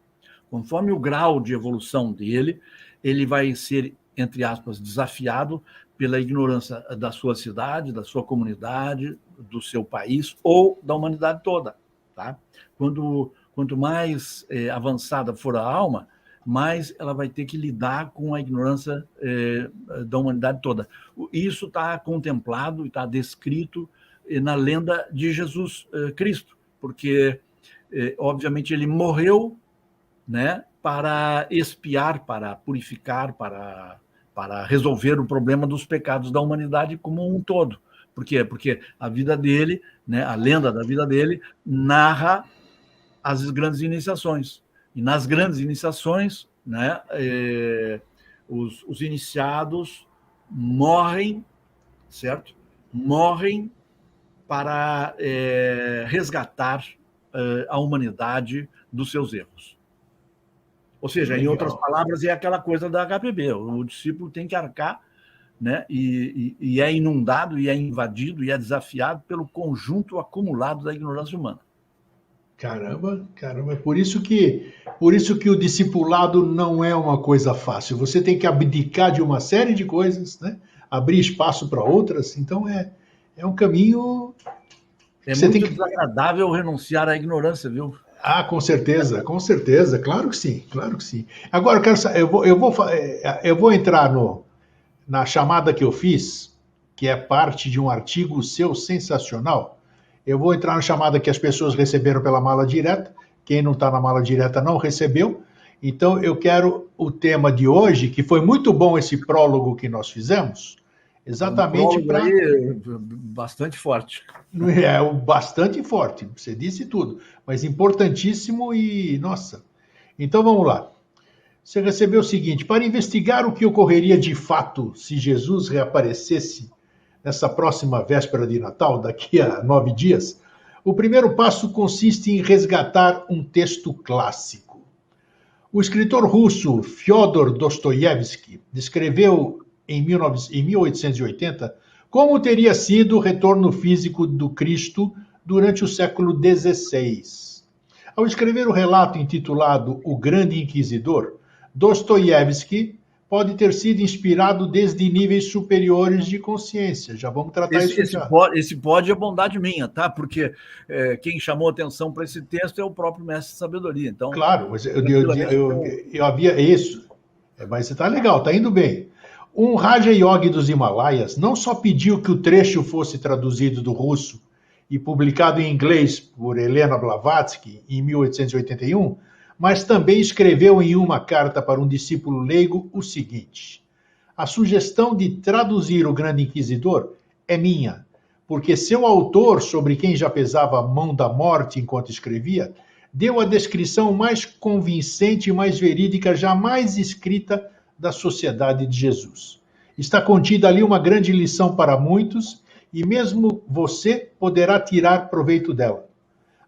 Conforme o grau de evolução dele, ele vai ser, entre aspas, desafiado pela ignorância da sua cidade, da sua comunidade, do seu país ou da humanidade toda. Tá? Quanto mais avançada for a alma, mais ela vai ter que lidar com a ignorância da humanidade toda. Isso está contemplado e está descrito na lenda de Jesus Cristo, porque, obviamente, ele morreu, né, para expiar, para purificar, para resolver o problema dos pecados da humanidade como um todo. Por quê? Porque a vida dele, né, a lenda da vida dele, narra as grandes iniciações. E nas grandes iniciações, né, os iniciados morrem, certo? Morrem para resgatar a humanidade dos seus erros. Ou seja, legal. Em outras palavras, é aquela coisa da HPB. O discípulo tem que arcar, né, e é inundado, e é invadido, e é desafiado pelo conjunto acumulado da ignorância humana. Caramba, é por isso que o discipulado não é uma coisa fácil. Você tem que abdicar de uma série de coisas, né? Abrir espaço para outras. Então é um caminho. É muito desagradável renunciar à ignorância, viu? Ah, com certeza, claro que sim. Agora eu vou entrar na chamada que eu fiz que é parte de um artigo seu sensacional. Eu vou entrar na chamada que as pessoas receberam pela mala direta. Quem não está na mala direta não recebeu. Então, eu quero o tema de hoje, que foi muito bom esse prólogo que nós fizemos, exatamente para... bastante forte. É, bastante forte, você disse tudo, mas importantíssimo e, nossa. Então, vamos lá. Você recebeu o seguinte: para investigar o que ocorreria de fato se Jesus reaparecesse nessa próxima véspera de Natal, daqui a 9 dias, o primeiro passo consiste em resgatar um texto clássico. O escritor russo Fyodor Dostoiévski descreveu em 1880 como teria sido o retorno físico do Cristo durante o século XVI. Ao escrever o relato intitulado O Grande Inquisidor, Dostoiévski pode ter sido inspirado desde níveis superiores de consciência. Já vamos tratar isso já. Esse pode é bondade minha, tá? Porque quem chamou atenção para esse texto é o próprio mestre de sabedoria. Então, claro, mas eu havia isso. Mas você está legal, está indo bem. Um Raja Yogi dos Himalaias não só pediu que o trecho fosse traduzido do russo e publicado em inglês por Helena Blavatsky em 1881, mas também escreveu em uma carta para um discípulo leigo o seguinte: a sugestão de traduzir o Grande Inquisidor é minha, porque seu autor, sobre quem já pesava a mão da morte enquanto escrevia, deu a descrição mais convincente e mais verídica jamais escrita da sociedade de Jesus. Está contida ali uma grande lição para muitos e mesmo você poderá tirar proveito dela.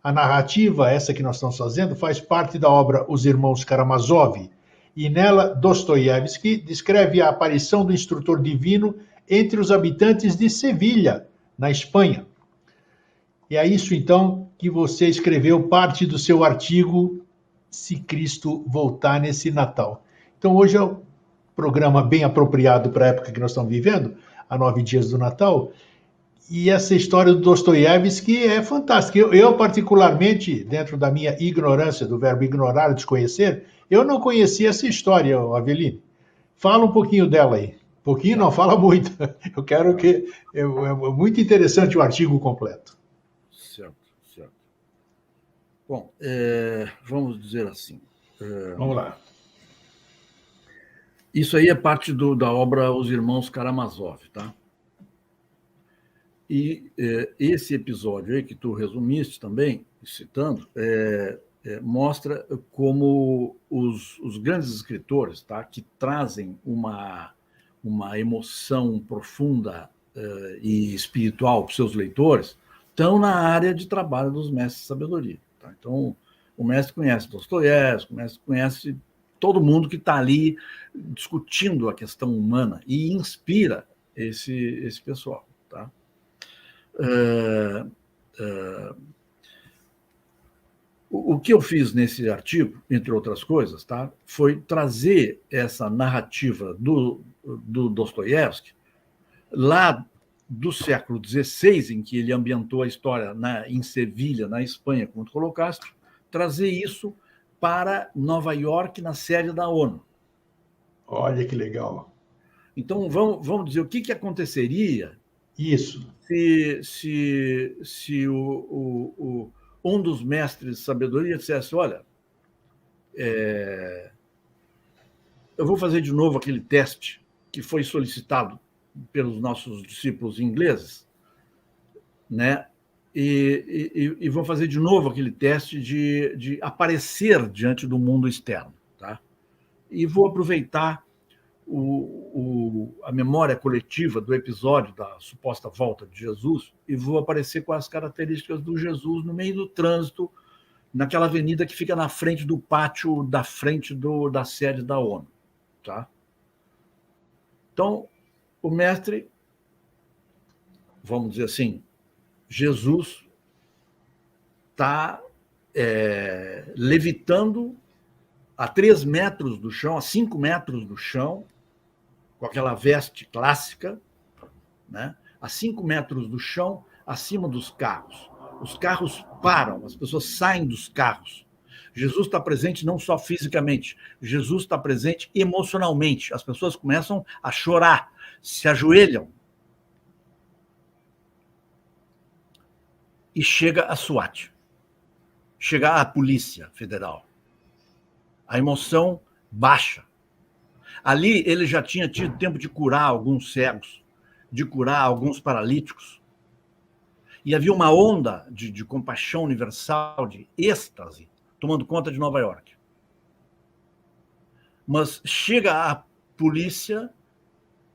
A narrativa, essa que nós estamos fazendo, faz parte da obra Os Irmãos Karamazov, e nela Dostoiévski descreve a aparição do instrutor divino entre os habitantes de Sevilha, na Espanha. E é isso, então, que você escreveu parte do seu artigo Se Cristo Voltar nesse Natal. Então, hoje é um programa bem apropriado para a época que nós estamos vivendo, a 9 dias do Natal. E essa história do Dostoiévski é fantástica. Eu, particularmente, dentro da minha ignorância, do verbo ignorar, desconhecer, eu não conhecia essa história, Avelino. Fala um pouquinho dela aí. Pouquinho não, fala muito. Eu quero que... É muito interessante o artigo completo. Certo. Bom, vamos dizer assim. Vamos lá. Isso aí é parte da obra Os Irmãos Karamazov, tá? E esse episódio aí que tu resumiste também, citando, mostra como os grandes escritores, tá, que trazem uma emoção profunda e espiritual para os seus leitores, estão na área de trabalho dos mestres de sabedoria. Tá? Então, o mestre conhece Dostoiévski, o mestre conhece todo mundo que está ali discutindo a questão humana e inspira esse pessoal. Tá? O que eu fiz nesse artigo, entre outras coisas, tá, foi trazer essa narrativa do Dostoiévski lá do século XVI, em que ele ambientou a história em Sevilha, na Espanha, como tu colocaste, trazer isso para Nova York, na sede da ONU. Olha que legal. Então, vamos dizer, o que aconteceria isso se um dos mestres de sabedoria dissesse: olha, eu vou fazer de novo aquele teste que foi solicitado pelos nossos discípulos ingleses, né? E vou fazer de novo aquele teste de aparecer diante do mundo externo, tá? E vou aproveitar a memória coletiva do episódio da suposta volta de Jesus e vou aparecer com as características do Jesus no meio do trânsito, naquela avenida que fica na frente do pátio da frente da sede da ONU, tá? Então, o mestre, vamos dizer assim, Jesus está levitando a 3 metros do chão, a 5 metros do chão, com aquela veste clássica, né? A 5 metros do chão, acima dos carros. Os carros param, as pessoas saem dos carros. Jesus está presente não só fisicamente, Jesus está presente emocionalmente. As pessoas começam a chorar, se ajoelham e chega a SWAT, chega a Polícia Federal. A emoção baixa. Ali ele já tinha tido tempo de curar alguns cegos, de curar alguns paralíticos. E havia uma onda de compaixão universal, de êxtase, tomando conta de Nova York. Mas chega a polícia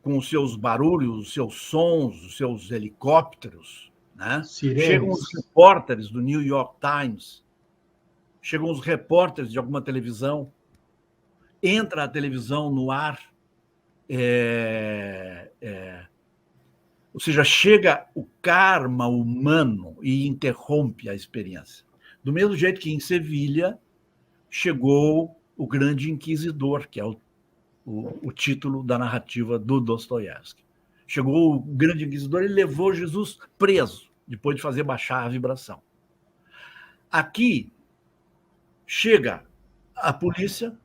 com os seus barulhos, os seus sons, os seus helicópteros, né? Chegam os repórteres do New York Times, chegam os repórteres de alguma televisão, entra a televisão no ar, ou seja, chega o karma humano e interrompe a experiência. Do mesmo jeito que em Sevilha chegou o Grande Inquisidor, que é o título da narrativa do Dostoiévski. Chegou o Grande Inquisidor e levou Jesus preso, depois de fazer baixar a vibração. Aqui chega a polícia,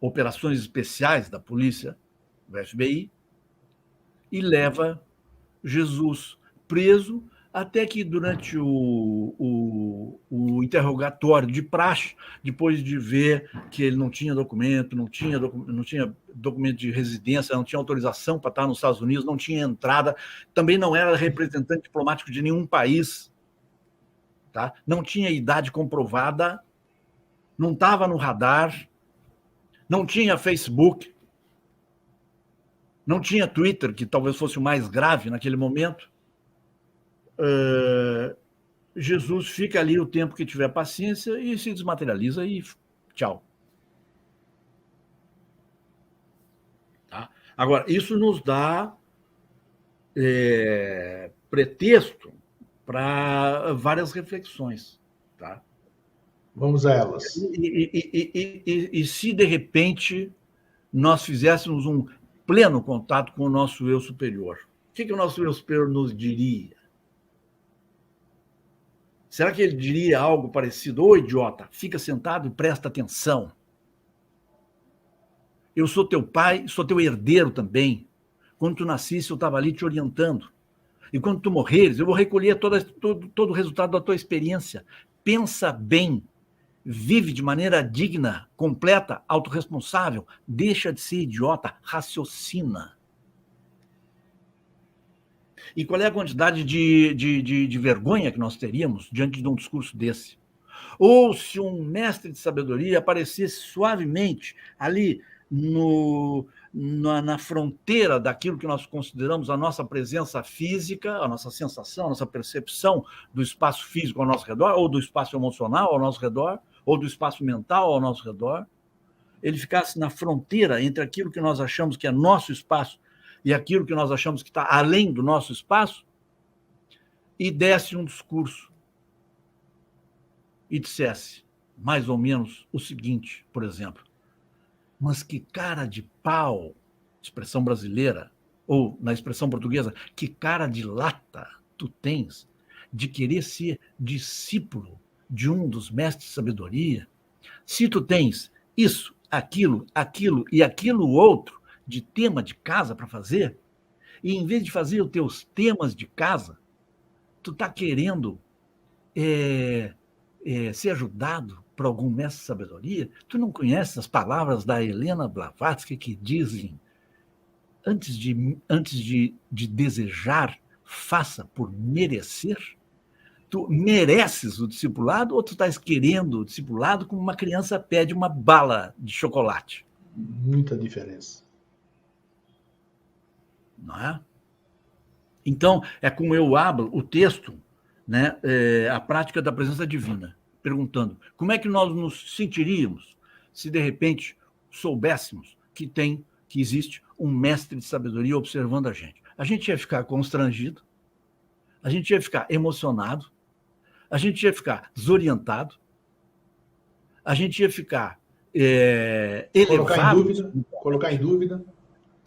operações especiais da polícia, do FBI, e leva Jesus preso, até que durante o interrogatório de praxe, depois de ver que ele não tinha documento, não tinha documento de residência, não tinha autorização para estar nos Estados Unidos, não tinha entrada, também não era representante diplomático de nenhum país, tá? Não tinha idade comprovada, não estava no radar, não tinha Facebook, não tinha Twitter, que talvez fosse o mais grave naquele momento. Jesus fica ali o tempo que tiver paciência e se desmaterializa e tchau. Tá? Agora, isso nos dá pretexto para várias reflexões. Tá? Vamos a elas. E se, de repente, nós fizéssemos um pleno contato com o nosso eu superior, o que o nosso eu superior nos diria? Será que ele diria algo parecido? Ô, idiota, fica sentado e presta atenção. Eu sou teu pai, sou teu herdeiro também. Quando tu nascesse, eu estava ali te orientando. E quando tu morreres, eu vou recolher todo o resultado da tua experiência. Pensa bem. Vive de maneira digna, completa, autorresponsável. Deixa de ser idiota, raciocina. E qual é a quantidade de vergonha que nós teríamos diante de um discurso desse? Ou se um mestre de sabedoria aparecesse suavemente ali na fronteira daquilo que nós consideramos a nossa presença física, a nossa sensação, a nossa percepção do espaço físico ao nosso redor, ou do espaço emocional ao nosso redor, ou do espaço mental ao nosso redor, ele ficasse na fronteira entre aquilo que nós achamos que é nosso espaço e aquilo que nós achamos que está além do nosso espaço, e desse um discurso e dissesse mais ou menos o seguinte, por exemplo: mas que cara de pau, expressão brasileira, ou na expressão portuguesa, que cara de lata tu tens de querer ser discípulo de um dos mestres de sabedoria, se tu tens isso, aquilo e aquilo outro de tema de casa para fazer, e em vez de fazer os teus temas de casa, tu está querendo ser ajudado por algum mestre de sabedoria. Tu não conheces as palavras da Helena Blavatsky que dizem: antes de desejar, faça por merecer? Tu mereces o discipulado ou tu estás querendo o discipulado como uma criança pede uma bala de chocolate? Muita diferença. Não é? Então, é como eu abro o texto, né, a prática da presença divina, perguntando como é que nós nos sentiríamos se, de repente, soubéssemos que existe um mestre de sabedoria observando a gente. A gente ia ficar constrangido, a gente ia ficar emocionado, a gente ia ficar desorientado, a gente ia ficar elevado. Colocar em dúvida.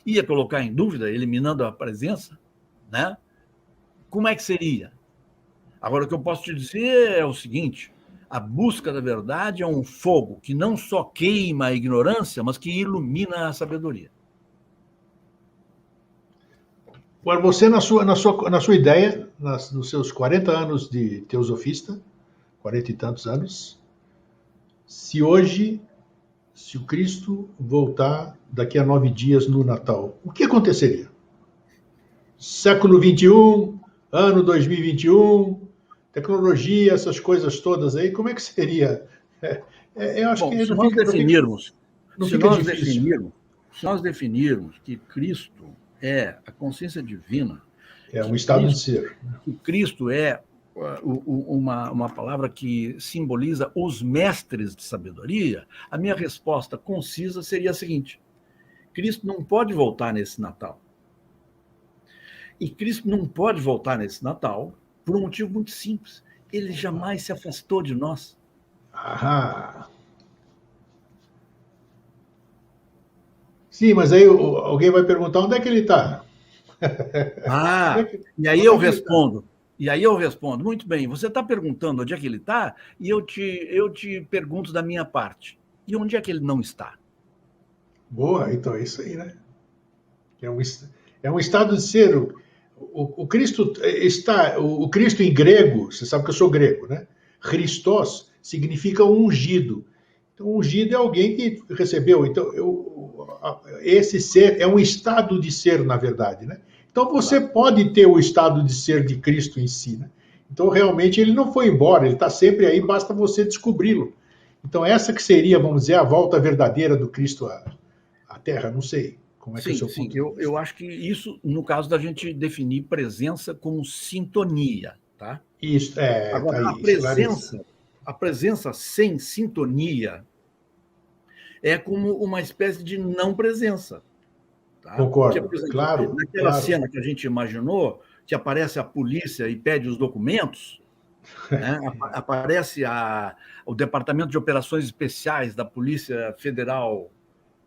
Ia colocar em dúvida, eliminando a presença, né? Como é que seria? Agora, o que eu posso te dizer é o seguinte: a busca da verdade é um fogo que não só queima a ignorância, mas que ilumina a sabedoria. Agora, você, na sua ideia, nos seus 40 anos de teosofista, 40 e tantos anos, se hoje, se o Cristo voltar daqui a 9 dias no Natal, o que aconteceria? Século XXI, ano 2021, tecnologia, essas coisas todas aí, como é que seria? Eu acho Bom, que se nós definirmos, não se fica nós difícil. definirmos, se nós definirmos que Cristo é a consciência divina, É que um estado de Cristo, ser. que Cristo é uma palavra que simboliza os mestres de sabedoria, a minha resposta concisa seria a seguinte: Cristo não pode voltar nesse Natal. E Cristo não pode voltar nesse Natal por um motivo muito simples. Ele jamais se afastou de nós. Aham. Sim, mas aí alguém vai perguntar onde é que ele está? Ah, e aí Onde eu é que ele está? respondo. E aí eu respondo, muito bem, você está perguntando onde é que ele está, e eu te pergunto da minha parte. E onde é que ele não está? Boa, então é isso aí, né? É um, é um estado de ser. O Cristo está. O Cristo em grego, você sabe que eu sou grego, né? Christos significa ungido. Então, ungido é alguém que recebeu. Então, esse ser é um estado de ser, na verdade, né? Então, você Claro. pode ter o estado de ser de Cristo em si, né? Então, realmente, ele não foi embora, ele está sempre aí, basta você descobri-lo. Então, essa que seria, vamos dizer, a volta verdadeira do Cristo à Terra. Não sei como é que é o Sim, seu sim. ponto de Eu vista. acho que isso, no caso da gente definir presença como sintonia, tá? Isso, tá Agora, aí, esclareça. a presença sem sintonia é como uma espécie de não presença. Tá? Porque, por Concordo, exemplo, claro, naquela claro. cena que a gente imaginou, que aparece a polícia e pede os documentos, né? Aparece o Departamento de Operações Especiais da Polícia Federal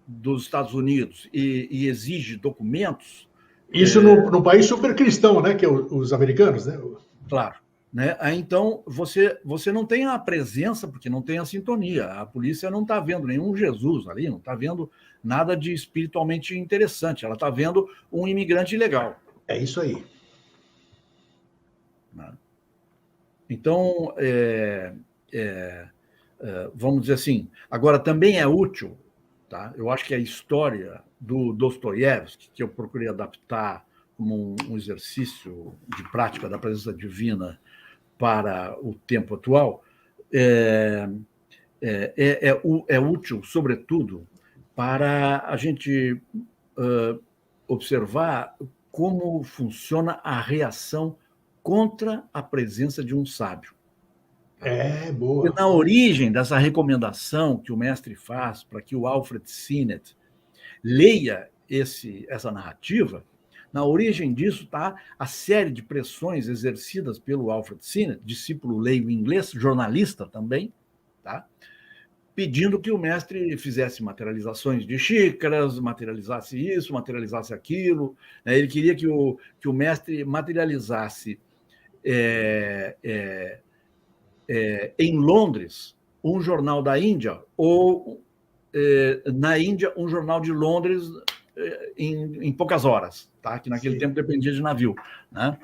dos Estados Unidos e exige documentos, Isso num país super cristão, né? Que é os americanos, né? claro. Né? Aí, então, você não tem a presença, porque não tem a sintonia. A polícia não está vendo nenhum Jesus ali, não está vendo nada de espiritualmente interessante. Ela está vendo um imigrante ilegal. É isso aí. Né? Então, vamos dizer assim, agora também é útil, tá? Eu acho que a história do Dostoiévski, que eu procurei adaptar como um exercício de prática da presença divina para o tempo atual, é útil, sobretudo, para a gente observar como funciona a reação contra a presença de um sábio. E Boa. na origem dessa recomendação que o mestre faz para que o Alfred Sinnett leia essa narrativa, na origem disso está a série de pressões exercidas pelo Alfred Sinnett, discípulo leigo inglês, jornalista também, tá? Pedindo que o mestre fizesse materializações de xícaras, materializasse isso, materializasse aquilo. Ele queria que o mestre materializasse em Londres um jornal da Índia ou na Índia um jornal de Londres em poucas horas, tá? Que naquele tempo dependia de navio, né?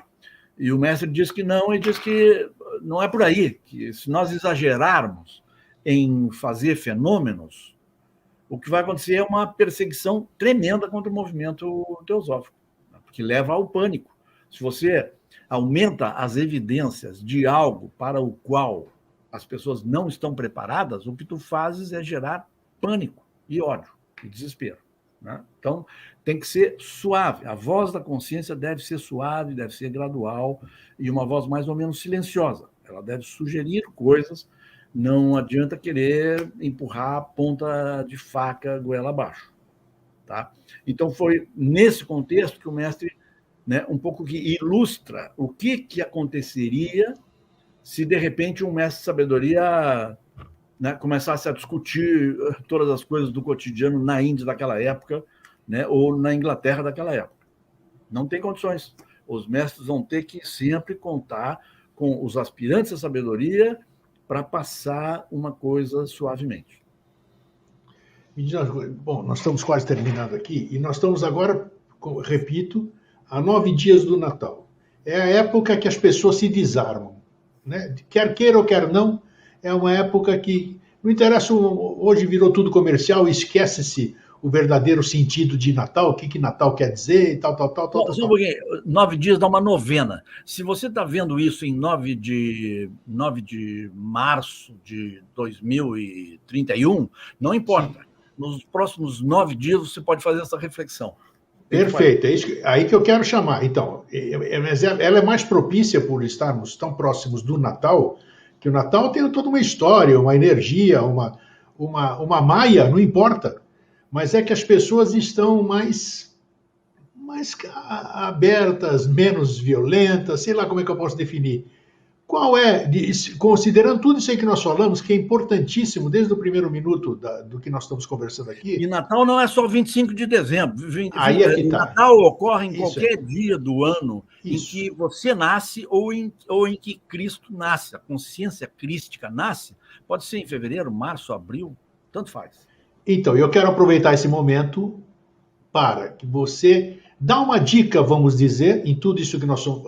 E o mestre diz que não, e diz que não é por aí, que se nós exagerarmos em fazer fenômenos, o que vai acontecer é uma perseguição tremenda contra o movimento teosófico, que leva ao pânico. Se você aumenta as evidências de algo para o qual as pessoas não estão preparadas, o que tu fazes é gerar pânico e ódio e desespero. Né? Então, tem que ser suave. A voz da consciência deve ser suave, deve ser gradual e uma voz mais ou menos silenciosa. Ela deve sugerir coisas, não adianta querer empurrar a ponta de faca goela abaixo. Tá? Então, foi nesse contexto que o mestre, né, um pouco que ilustra o que aconteceria se, de repente, um mestre de sabedoria, né, começasse a discutir todas as coisas do cotidiano na Índia daquela época, né, ou na Inglaterra daquela época. Não tem condições. Os mestres vão ter que sempre contar com os aspirantes à sabedoria para passar uma coisa suavemente. Bom, nós estamos quase terminando aqui e nós estamos agora, repito, a 9 dias do Natal. É a época que as pessoas se desarmam, né? Quer queira ou quer não, é uma época que não interessa, hoje virou tudo comercial, esquece-se o verdadeiro sentido de Natal, o que Natal quer dizer e tal. Só um pouquinho, 9 dias dá uma novena. Se você está vendo isso em 9 de março de 2031, não importa. Sim. Nos próximos 9 dias você pode fazer essa reflexão. Perfeito, é isso aí que eu quero chamar. Então, ela é mais propícia por estarmos tão próximos do Natal, que o Natal tem toda uma história, uma energia, uma maia, não importa. Mas é que as pessoas estão mais abertas, menos violentas, sei lá como é que eu posso definir. Qual é, considerando tudo isso aí que nós falamos, que é importantíssimo desde o primeiro minuto do que nós estamos conversando aqui. E Natal não é só 25 de dezembro. Aí é que tá. Natal ocorre em qualquer dia do ano em que você nasce ou em que Cristo nasce. A consciência crística nasce. Pode ser em fevereiro, março, abril, tanto faz. Então, eu quero aproveitar esse momento para que dá uma dica, vamos dizer, em tudo isso que nós estamos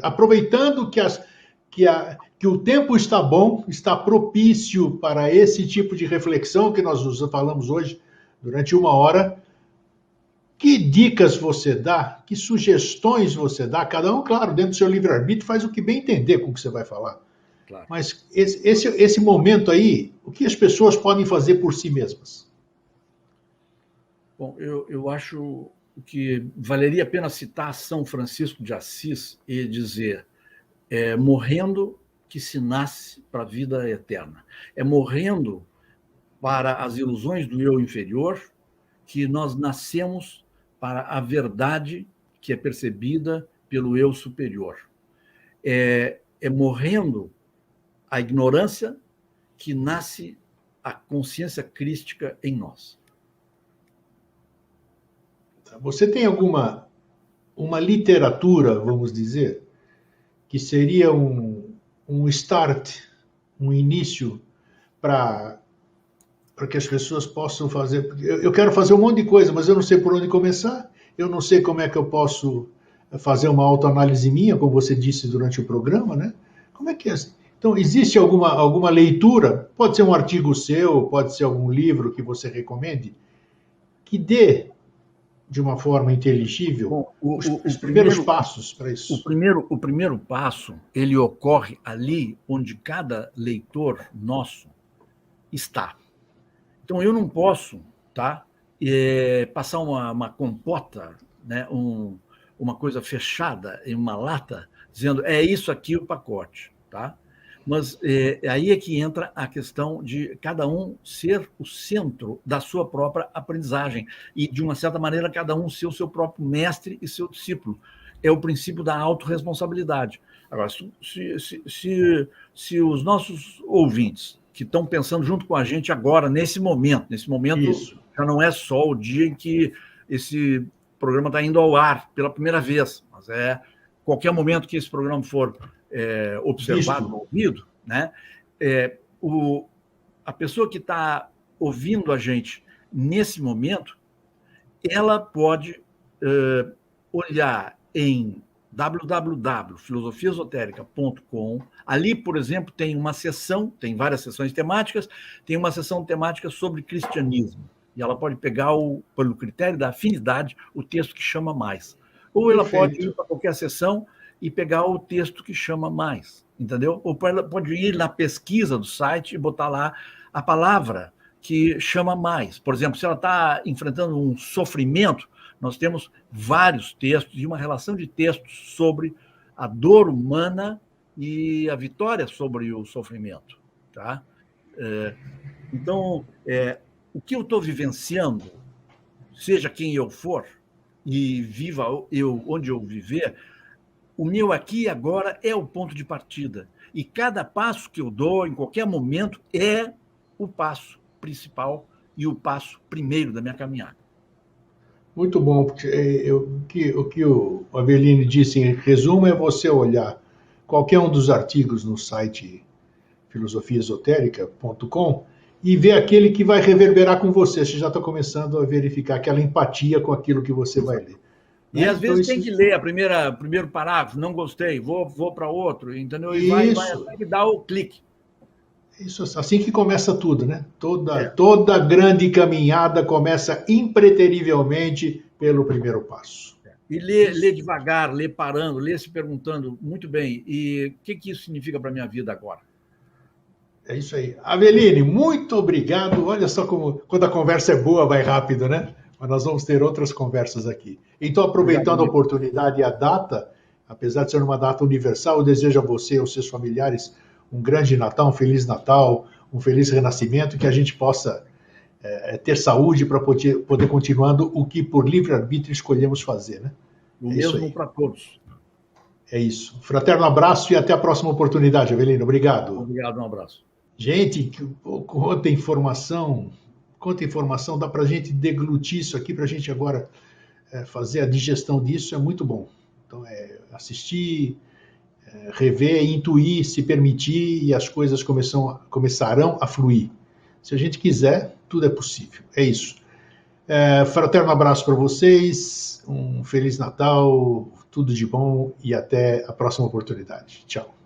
aproveitando que o tempo está bom, está propício para esse tipo de reflexão que nós falamos hoje durante 1 hora. Que dicas você dá? Que sugestões você dá? Cada um, claro, dentro do seu livre-arbítrio, faz o que bem entender com o que você vai falar. Claro. Mas esse momento aí, o que as pessoas podem fazer por si mesmas? Bom, eu acho que valeria a pena citar São Francisco de Assis e dizer: é morrendo que se nasce para a vida eterna. É morrendo para as ilusões do eu inferior que nós nascemos para a verdade que é percebida pelo eu superior. É morrendo a ignorância que nasce a consciência crística em nós. Você tem uma literatura, vamos dizer, que seria um start, um início para que as pessoas possam fazer... Eu quero fazer um monte de coisa, mas eu não sei por onde começar, eu não sei como é que eu posso fazer uma autoanálise minha, como você disse durante o programa, né? Como é que é? Então, existe alguma leitura, pode ser um artigo seu, pode ser algum livro que você recomende, que dê de uma forma inteligível, os primeiros passos para isso. O primeiro passo, ele ocorre ali onde cada leitor nosso está. Então, eu não posso, tá, passar uma compota, né, uma coisa fechada em uma lata, dizendo, é isso aqui o pacote, tá? Mas aí é que entra a questão de cada um ser o centro da sua própria aprendizagem e, de uma certa maneira, cada um ser o seu próprio mestre e seu discípulo. É o princípio da autorresponsabilidade. Agora, se os nossos ouvintes que estão pensando junto com a gente agora, nesse momento isso. Já não é só o dia em que esse programa está indo ao ar pela primeira vez, mas qualquer momento que esse programa for observado, ouvido, né? A pessoa que está ouvindo a gente nesse momento, ela pode olhar em www.filosofiaesotérica.com. Ali, por exemplo, tem uma seção, tem várias sessões temáticas, tem uma sessão temática sobre cristianismo. E ela pode pegar, pelo critério da afinidade, o texto que chama mais. Ou ela pode ir para qualquer sessão e pegar o texto que chama mais, entendeu? Ou ela pode ir na pesquisa do site e botar lá a palavra que chama mais. Por exemplo, se ela está enfrentando um sofrimento, nós temos vários textos e uma relação de textos sobre a dor humana e a vitória sobre o sofrimento, tá? Então, o que eu estou vivenciando, seja quem eu for, e viva eu onde eu viver, o meu aqui e agora é o ponto de partida. E cada passo que eu dou, em qualquer momento, é o passo principal e o passo primeiro da minha caminhada. Muito bom, porque o que o Aveline disse em resumo é você olhar qualquer um dos artigos no site filosofiaesotérica.com e ver aquele que vai reverberar com você. Você já está começando a verificar aquela empatia com aquilo que você vai ler. E né? às Então, vezes tem que ler primeiro parágrafo, não gostei, vou para outro, entendeu? E vai isso, até que dá o clique. isso, assim que começa tudo, né? É. Toda grande caminhada começa impreterivelmente pelo primeiro passo. E Isso, ler devagar, ler parando, ler se perguntando, muito bem, e o que isso significa para a minha vida agora? é isso aí. Aveline, muito obrigado. Olha só como quando a conversa é boa, vai rápido, né? Mas nós vamos ter outras conversas aqui. Então, Obrigado, aproveitando a amigo. oportunidade e a data, apesar de ser uma data universal, eu desejo a você e aos seus familiares um grande Natal, um feliz renascimento, que a gente possa ter saúde para poder continuando o que por livre-arbítrio escolhemos fazer, né? O É isso mesmo aí. para todos. É isso. Fraterno abraço e até a próxima oportunidade, Avelino. Obrigado. Obrigado, um abraço. Gente, quanta informação, dá para a gente deglutir isso aqui, para a gente agora fazer a digestão disso, é muito bom. Então, assistir, rever, intuir, se permitir e as coisas começarão a fluir. Se a gente quiser, tudo é possível. É isso. Fraterno abraço para vocês, um Feliz Natal, tudo de bom e até a próxima oportunidade. Tchau.